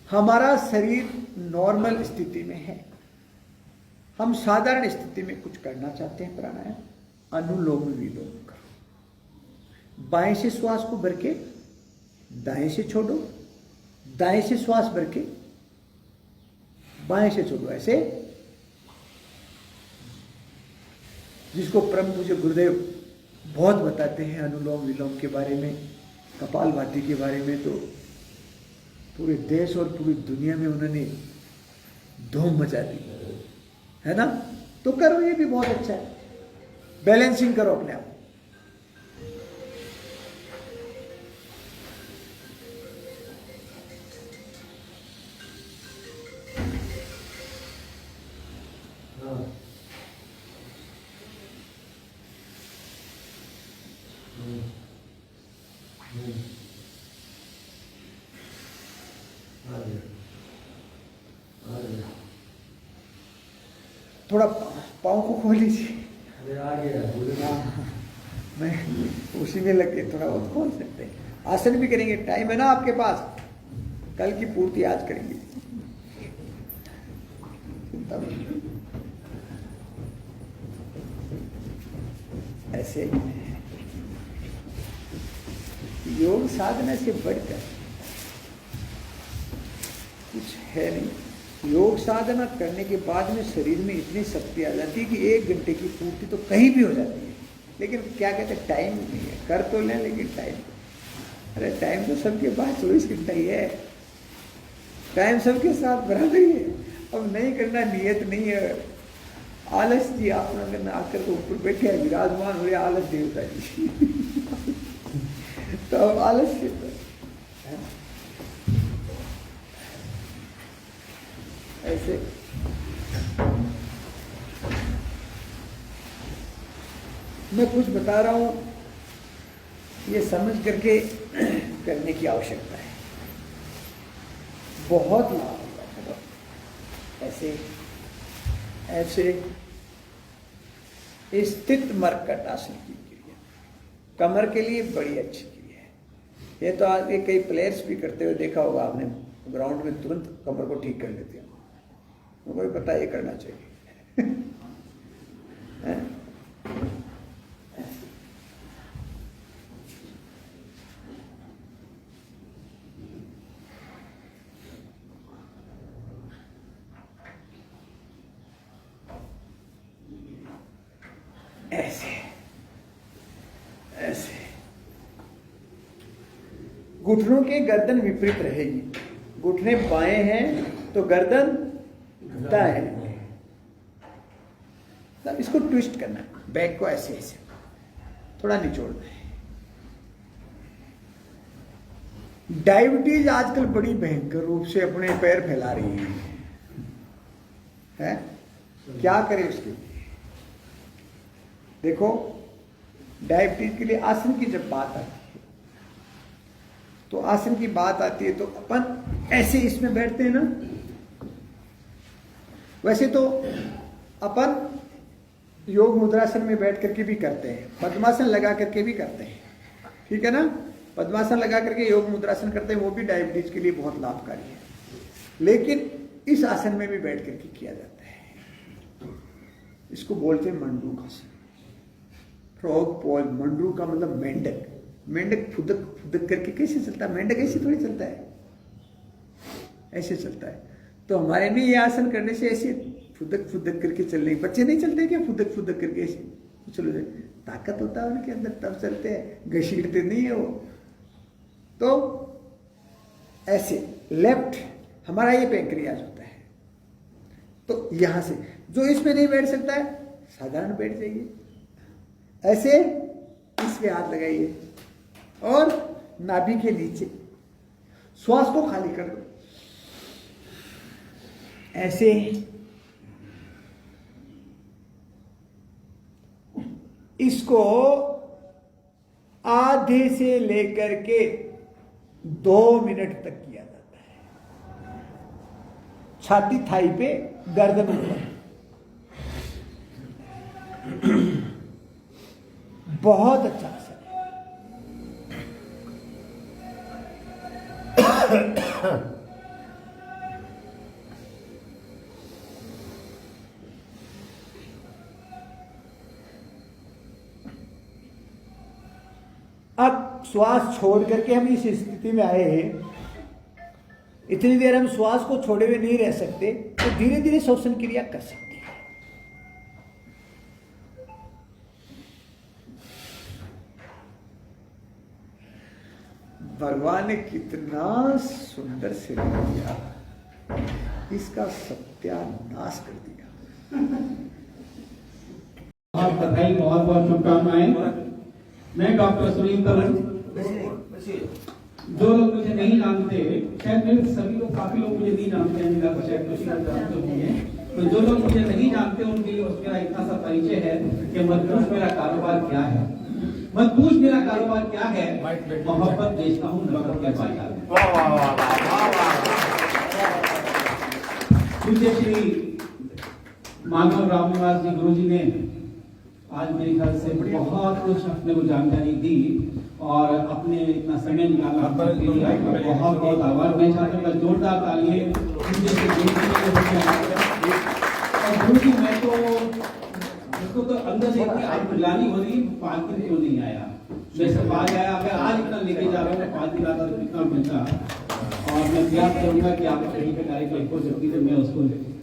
हमारा शरीर नॉर्मल स्थिति में है, हम साधारण स्थिति में कुछ करना चाहते हैं प्राणायाम, अनुलोम विलोम करो। बाएं से श्वास को भर के दाएं से छोड़ो, दाएं से श्वास भर के बाएं से छोड़ो, ऐसे। जिसको परम पूज्य गुरुदेव बहुत बताते हैं अनुलोम विलोम के बारे में, कपालभाति के बारे में, तो पूरे देश और पूरी दुनिया में उन्होंने धूम मचा दी है ना। तो करो, ये भी बहुत अच्छा है। बैलेंसिंग करो अपने आप। थोड़ा पाँव को खोल लीजिए। मैं उसी में लग के थोड़ा बहुत खोल सकते हैं। आसन भी करेंगे, टाइम है ना आपके पास, कल की पूर्ति आज करेंगे। ऐसे योग साधना से बढ़कर कुछ है नहीं। योग साधना करने के बाद में शरीर में इतनी शक्ति आ जाती है कि 1 घंटे की पूर्ति तो कहीं भी हो जाती है। लेकिन क्या कहते हैं, टाइम नहीं है। कर तो लें लेकिन टाइम, अरे टाइम तो सबके पास 24 घंटा ही है, टाइम सबके साथ बराबर ही है। अब नहीं करना, नियत नहीं है। आलस जी आप लोग आकर तो ऊपर बैठे हैं, विराजमान हो रहे आलस देवता जी तो अब आलस से तो ऐसे मैं कुछ बता रहा हूं, ये समझ करके करने की आवश्यकता है। बहुत लाभ होगा। ऐसे ऐसे स्थित मर्कट आसन की क्रिया कमर के लिए बड़ी अच्छी क्रिया है। ये तो आज के कई प्लेयर्स भी करते हुए देखा होगा आपने, ग्राउंड में तुरंत कमर को ठीक कर लेते हैं। उनको भी पता ये करना चाहिए ऐसे ऐसे घुटनों के गर्दन विपरीत रहेगी। घुटने बाएं हैं तो गर्दन दाएं है। तब इसको ट्विस्ट करना है, बैक को ऐसे ऐसे थोड़ा निचोड़ना है। डायबिटीज आजकल बड़ी भयंकर रूप से अपने पैर फैला रही है? क्या करें उसके लिए? देखो, डायबिटीज के लिए आसन की जब बात आती है तो आसन की बात आती है तो अपन ऐसे इसमें बैठते हैं ना। वैसे तो अपन योग मुद्रासन में बैठ करके भी करते हैं, पद्मासन लगा करके भी करते हैं, ठीक है ना। पद्मासन लगा करके योग मुद्रासन करते हैं, वो भी डायबिटीज के लिए बहुत लाभकारी है, लेकिन इस आसन में भी बैठ करके किया जाता है। इसको बोलते हैं मंडूक आसन। फ्रॉग पॉज, मंडरू का मतलब मेंढक। मेंढक फुदक फुदक करके कैसे चलता है? मेंढक ऐसे थोड़ी चलता है, ऐसे चलता है। तो हमारे में ये आसन करने से ऐसे फुदक फुदक करके चलने, बच्चे नहीं चलते क्या फुदक फुदक करके ऐसे? चलो, ताकत होता है उनके अंदर, तब चलते हैं, घसीटते नहीं है वो। तो ऐसे लेफ्ट हमारा ये पैंक्रियाज होता है, तो यहां से जो इसमें नहीं बैठ सकता है साधारण बैठ जाइए, ऐसे इस पे हाथ लगाइए और नाभि के नीचे श्वास को खाली कर दो, ऐसे इसको आधे से लेकर के 2 मिनट तक किया जाता है। छाती थाई पे, गर्दन ऊपर, बहुत अच्छा आसन है। अब श्वास छोड़ करके हम इस स्थिति में आए हैं, इतनी देर हम श्वास को छोड़े हुए नहीं रह सकते, तो धीरे धीरे श्वसन क्रिया कर सकते हैं। भगवान ने कितना सुंदर शरीर दिया, इसका सत्यानाश कर दिया। बहुत बधाई, बहुत बहुत शुभकामनाएं। मैं डॉक्टर सुनील तरुण। जो लोग मुझे नहीं जानते, शायद मेरे सभी लोग, काफी लोग मुझे नहीं जानते हैं, मेरा शायद कुछ जानते होंगे, तो जो लोग मुझे नहीं जानते उनके लिए मेरा इतना सा परिचय है कि मत पूछ मेरा कारोबार क्या है। मत पूछ मेरा कारोबार क्या है, मोहब्बत बेचता हूँ नफरत के बाजार में। पूज्य श्री मानव राम निवास जी गुरु जी ने आज मेरे ख्याल से बहुत कुछ अपने को जानकारी दी और अपने इतना समय निकाला के लिए बहुत बहुत आभार। मैं चाहता हूँ जोरदार तालियां। और गुरु जी, मैं तो इसको तो अंदर से इतनी आत्मग्लानि हो रही, 5 दिन क्यों नहीं आया? जैसे बाहर आया, अगर आज इतना लेके जा रहा हूँ, 5 दिन आता तो कितना मिलता। और मैं प्रयास करूंगा कि आप कहीं पे कार्यक्रम हो सकती है, मैं उसको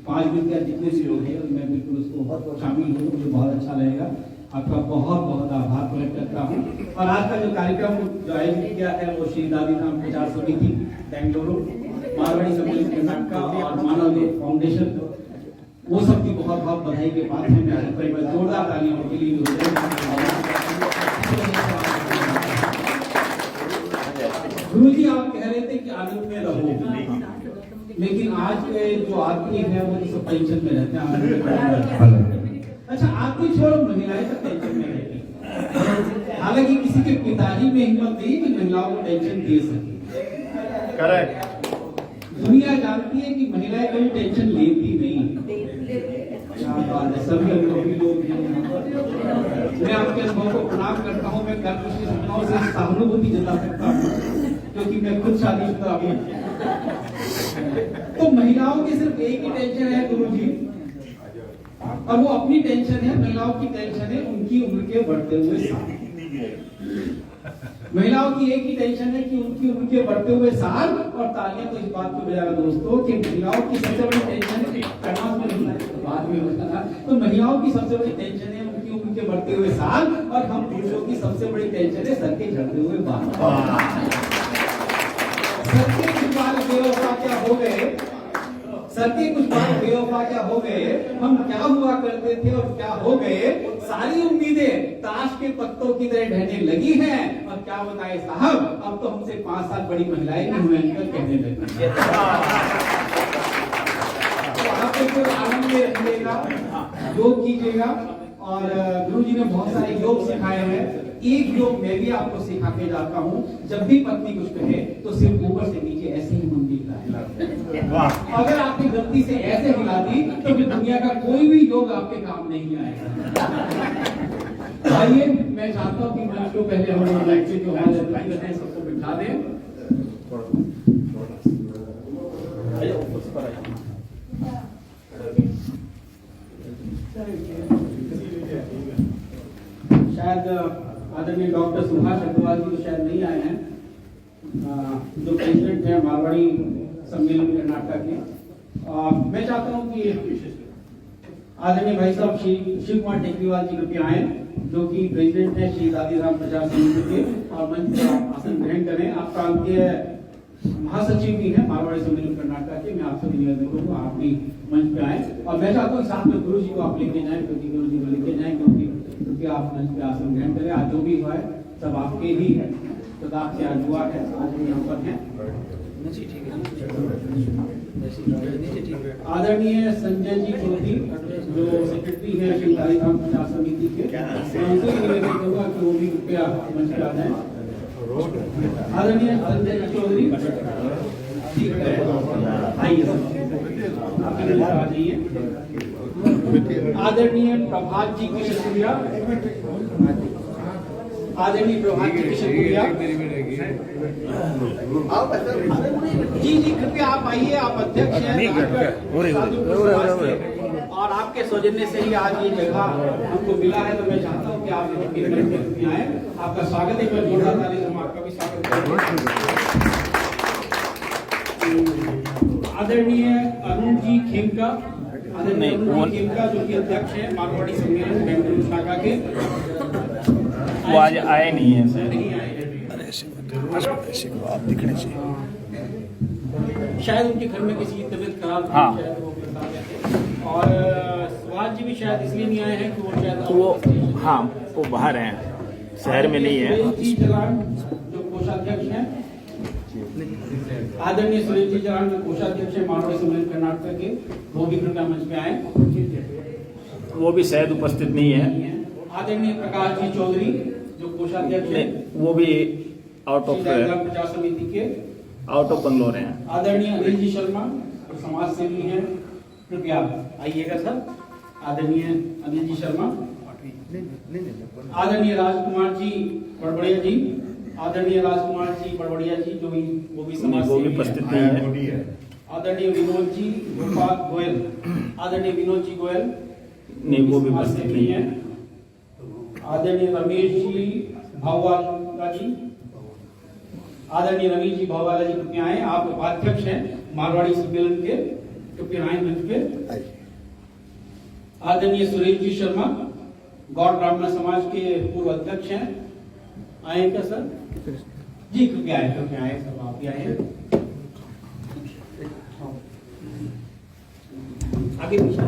5 दिन के जितने भी लोग हैं मैं बिल्कुल उसको शामिल हूँ, मुझे बहुत अच्छा लगेगा। आपका बहुत बहुत आभार प्रकट करता हूँ। और आज का जो कार्यक्रम जो आयोजित किया है वो श्री दादीधाम प्रचार समिति बेंगलुरु, मारवाड़ी समाज कर्नाटक और मानव फाउंडेशन, वो सब की बहुत बहुत बधाई के बाद है। मैं परिवार जोरदार तालियां उनके लिए। गुरु जी, आप कह रहे थे कि आनंद में रहो, लेकिन आज के जो आदमी है वो सब टेंशन में रहते हैं। अच्छा, आदमी छोड़ो, महिलाएं तो टेंशन में रहती है। हालांकि किसी के पिताजी में हिम्मत नहीं कि महिलाओं को टेंशन दे सके। करेक्ट। दुनिया जानती है कि महिलाएं कोई टेंशन लेती नहीं। सभी अनुभवी लोग हैं। मैं आपके अनुभव को प्रणाम करता हूँ। मैं कर्मशील घटनाओं से सहानुभूति जता सकता हूँ क्योंकि मैं खुद शादीशुदा हूँ। तो महिलाओं की सिर्फ एक ही टेंशन है गुरु जी, और वो अपनी टेंशन है, महिलाओं की टेंशन है उनकी उम्र के बढ़ते हुए साल। महिलाओं की एक ही टेंशन है कि उनकी उम्र के बढ़ते हुए साल। और तालियां तो इस बात को बजाएगा दोस्तों कि महिलाओं की सबसे बड़ी टेंशन है, तनाव में नहीं, बाद में होता था। तो महिलाओं की सबसे बड़ी टेंशन है उनकी उम्र के बढ़ते हुए साल, और हम पुरुषों की सबसे बड़ी टेंशन है सर के झड़ते हुए बाल। सर के कुछ बाल बेवफा क्या हो गए, सर के कुछ बाल बेवफा क्या हो गए, हम क्या हुआ करते थे और क्या हो गए। सारी उम्मीदें ताश के पत्तों की तरह ढहने लगी हैं। और क्या बताए साहब, अब तो हमसे 5 साल बड़ी महिलाएं भी हुए कहने लगी। तो आप बिल्कुल आनंद में रखिएगा, योग कीजिएगा। और गुरु जी ने बहुत सारे योग सिखाए हैं। एक योग मैं भी आपको सिखा के जाता हूँ। जब भी पत्नी कुछ कहे तो सिर्फ ऊपर से नीचे ऐसे ही मुंडी हिलाएगा। अगर आपने गलती से ऐसे हिला दी तो फिर दुनिया का कोई भी योग आपके काम नहीं आएगा। आइए, मैं चाहता हूँ कि मंच को पहले हम जो हमारे सबको उठा दें। आइए, उस पर आइए। शायद आदरणीय डॉक्टर सुभाष अग्रवाल जी तो शायद नहीं आए हैं, जो प्रेसिडेंट है मारवाड़ी सम्मेलन कर्नाटक के। मैं चाहता हूं कि आदरणीय भाई साहब श्री शिव कुमार टेकरीवाल जी कृपया आए, जो कि प्रेसिडेंट है श्री दादीराम प्रचार समिति के, और मंच पर आसन ग्रहण करें। आप प्रांतीय महासचिव भी हैं मारवाड़ी सम्मेलन कर्नाटक के। मैं आपसे निवेदन करूंगा आप भी मंच पे आए, और मैं चाहता हूँ साथ में गुरु जी को आप लेके जाएं, क्योंकि गुरु जी को लेके जाएं, क्योंकि आप मंच पे आसन ग्रहण करें। आज जो भी हुआ है सब आपके ही है, प्रताप से आज हुआ है, आज यहाँ पर है। आदरणीय संजय जी चौधरी जो सेक्रेटरी है श्री दादीधाम प्रचार समिति के, मैं उनसे निवेदन करूंगा कि वो भी कृपया मंच पे आ जाएं। आदरणीय संजय जी चौधरी आइए, आपके लिए आ जाइए। आदरणीय प्रभात जी किशनपुरिया, आदरणीय प्रभात जी किशनपुरिया जी कृपया आप आइए। आप अध्यक्ष हैं और आपके सौजन्य से ही आज ये जगह हमको मिला है, तो मैं चाहता हूँ कि आप आए। आपका स्वागत है, मैं जोरदार ताली से हम आपका भी स्वागत करेंगे। आदरणीय अरुण जी खेमका, आदरणीय अरुण जी खेमका जो कि अध्यक्ष है मारवाड़ी सम्मेलन बेंगलुरु शाखा के। वो आज आए नहीं है सर। नहीं आए हैं, आप दिखने चाहिए। शायद उनके घर में किसी की तबीयत खराब थी, हाँ। शायद वो बता गए थे। और सुभाष जी भी शायद इसलिए नहीं आए हैं कि वो शायद हाँ, वो बाहर हैं, शहर में नहीं है। सुरेश जी जलान जो कोषाध्यक्ष हैं, आदरणीय सुरेश जी जलान जो कोषाध्यक्ष है मारवाड़ी सम्मेलन कर्नाटक के, वो भी कृपया मंच पे आए। वो भी शायद उपस्थित नहीं है। आदरणीय प्रकाश जी चौधरी जो कोषाध्यक्ष है वो भी आउट ऑफ प्रचार समिति के, बंगलोर हैं। आदरणीय अनिल जी शर्मा जो समाज सेवी हैं, कृपया आइएगा सर। आदरणीय अनिल जी शर्मा, आदरणीय राजकुमार जी बड़बड़िया जी, आदरणीय राजकुमार जी बड़बड़िया जी जो भी वो भी समाज वो भी सेवी उपस्थित हैं। नहीं है। आदरणीय विनोद जी गोपाल गोयल, आदरणीय विनोद जी गोयल नहीं, वो भी समाज उपस्थित सेवी नहीं है। हैं। आदरणीय रमेश जी भाववाला जी, आदरणीय रमेश जी भाववाला जी कृपया आए। आप उपाध्यक्ष हैं मारवाड़ी सम्मेलन के, कृपया आए मंच पे। आदरणीय सुरेश जी शर्मा गौड़ ब्राह्मण समाज के पूर्व अध्यक्ष हैं, आए क्या सर? जी कृपया आए, कृपया आए, सब आप भी आए। आगे पीछे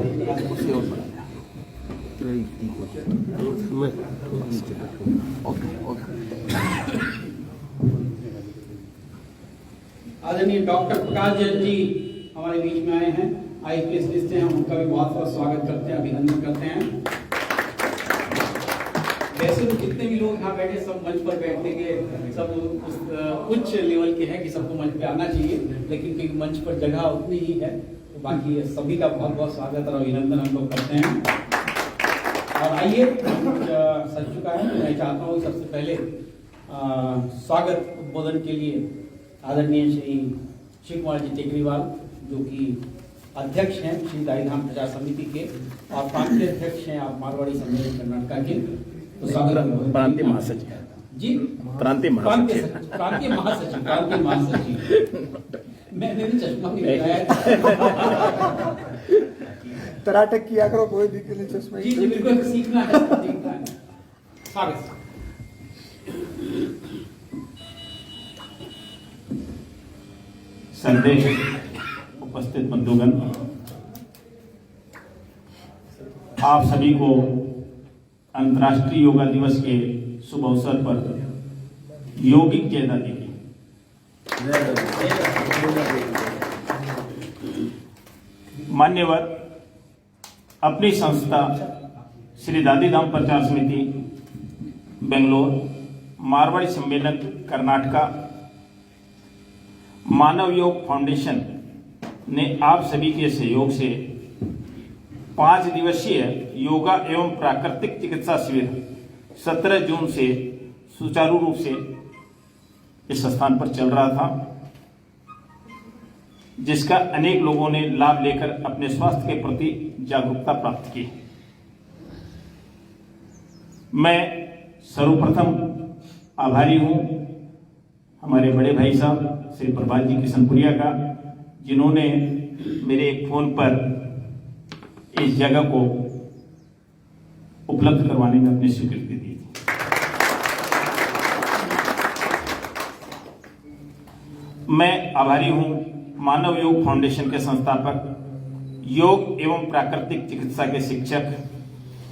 आदरणीय डॉक्टर प्रकाश जैन जी हमारे बीच में आए हैं, आईपीएस लिस्ट हैं, उनका भी बहुत बहुत स्वागत करते हैं, अभिनंदन करते हैं। वैसे तो जितने भी लोग यहाँ बैठे सब मंच पर बैठने के सब उस उच्च लेवल के हैं कि सबको मंच पे आना चाहिए, लेकिन क्योंकि मंच पर जगह उतनी ही है तो बाकी सभी का बहुत बहुत स्वागत और अभिनंदन हम लोग करते हैं। और आइए सज चुका है, मैं चाहता हूँ सबसे पहले स्वागत उद्बोधन के लिए आदरणीय श्री शिव कुमार जी टेकरीवाल जो कि अध्यक्ष हैं श्री दादीधाम प्रचार समिति के और प्रांतीय अध्यक्ष हैं आप मारवाड़ी सम्मेलन कर्नाटक के, तो स्वागत प्रांतीय महासचिव जी, प्रांतीय महासचिव मैंने भी चश्मा भी लगाया तराटक किया करो, कोई दिक्कत नहीं चश्मे जी जी बिल्कुल सीखना है, सीखना है। स्वागत। संदेश उपस्थित बंधुगण, आप सभी को अंतर्राष्ट्रीय योगा दिवस के शुभ अवसर पर यौगिक जय दादी की मान्यवर अपनी संस्था श्री दादीधाम प्रचार समिति बेंगलोर मारवाड़ी सम्मेलन कर्नाटका मानव योग फाउंडेशन ने आप सभी के सहयोग से 5 दिवसीय योगा एवं प्राकृतिक चिकित्सा शिविर 17 जून से सुचारू रूप से इस स्थान पर चल रहा था, जिसका अनेक लोगों ने लाभ लेकर अपने स्वास्थ्य के प्रति जागरूकता प्राप्त की। मैं सर्वप्रथम आभारी हूं हमारे बड़े भाई साहब श्री प्रभात जी किशनपुरिया का, जिन्होंने मेरे एक फोन पर इस जगह को उपलब्ध करवाने में अपनी स्वीकृति दी। मैं आभारी हूं मानव योग फाउंडेशन के संस्थापक, योग एवं प्राकृतिक चिकित्सा के शिक्षक,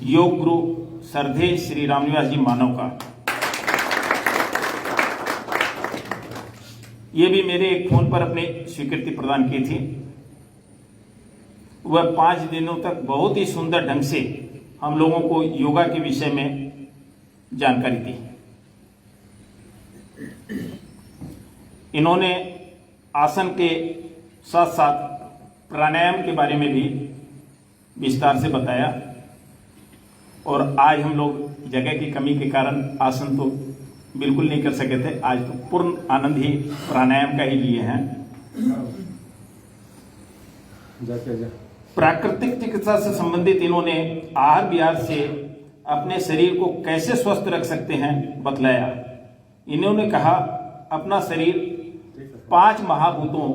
योग गुरु श्रद्धेय श्री रामनिवास जी मानव का। ये भी मेरे एक फोन पर अपनी स्वीकृति प्रदान की थी। वह 5 दिनों तक बहुत ही सुंदर ढंग से हम लोगों को योगा के विषय में जानकारी दी। इन्होंने आसन के साथ साथ प्राणायाम के बारे में भी विस्तार से बताया, और आज हम लोग जगह की कमी के कारण आसन तो बिल्कुल नहीं कर सके थे। आज तो पूर्ण आनंद ही प्राणायाम का ही लिए हैं। प्राकृतिक चिकित्सा से संबंधित इन्होंने आहार विहार से अपने शरीर को कैसे स्वस्थ रख सकते हैं बतलाया। इन्होंने कहा अपना शरीर 5 महाभूतों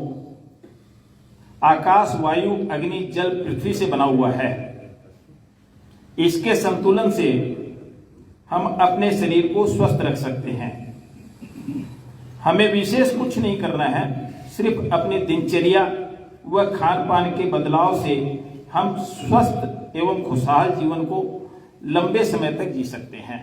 आकाश, वायु, अग्नि, जल, पृथ्वी से बना हुआ है। इसके संतुलन से हम अपने शरीर को स्वस्थ रख सकते हैं। हमें विशेष कुछ नहीं करना है, सिर्फ अपनी दिनचर्या व खान पान के बदलाव से हम स्वस्थ एवं खुशहाल जीवन को लंबे समय तक जी सकते हैं।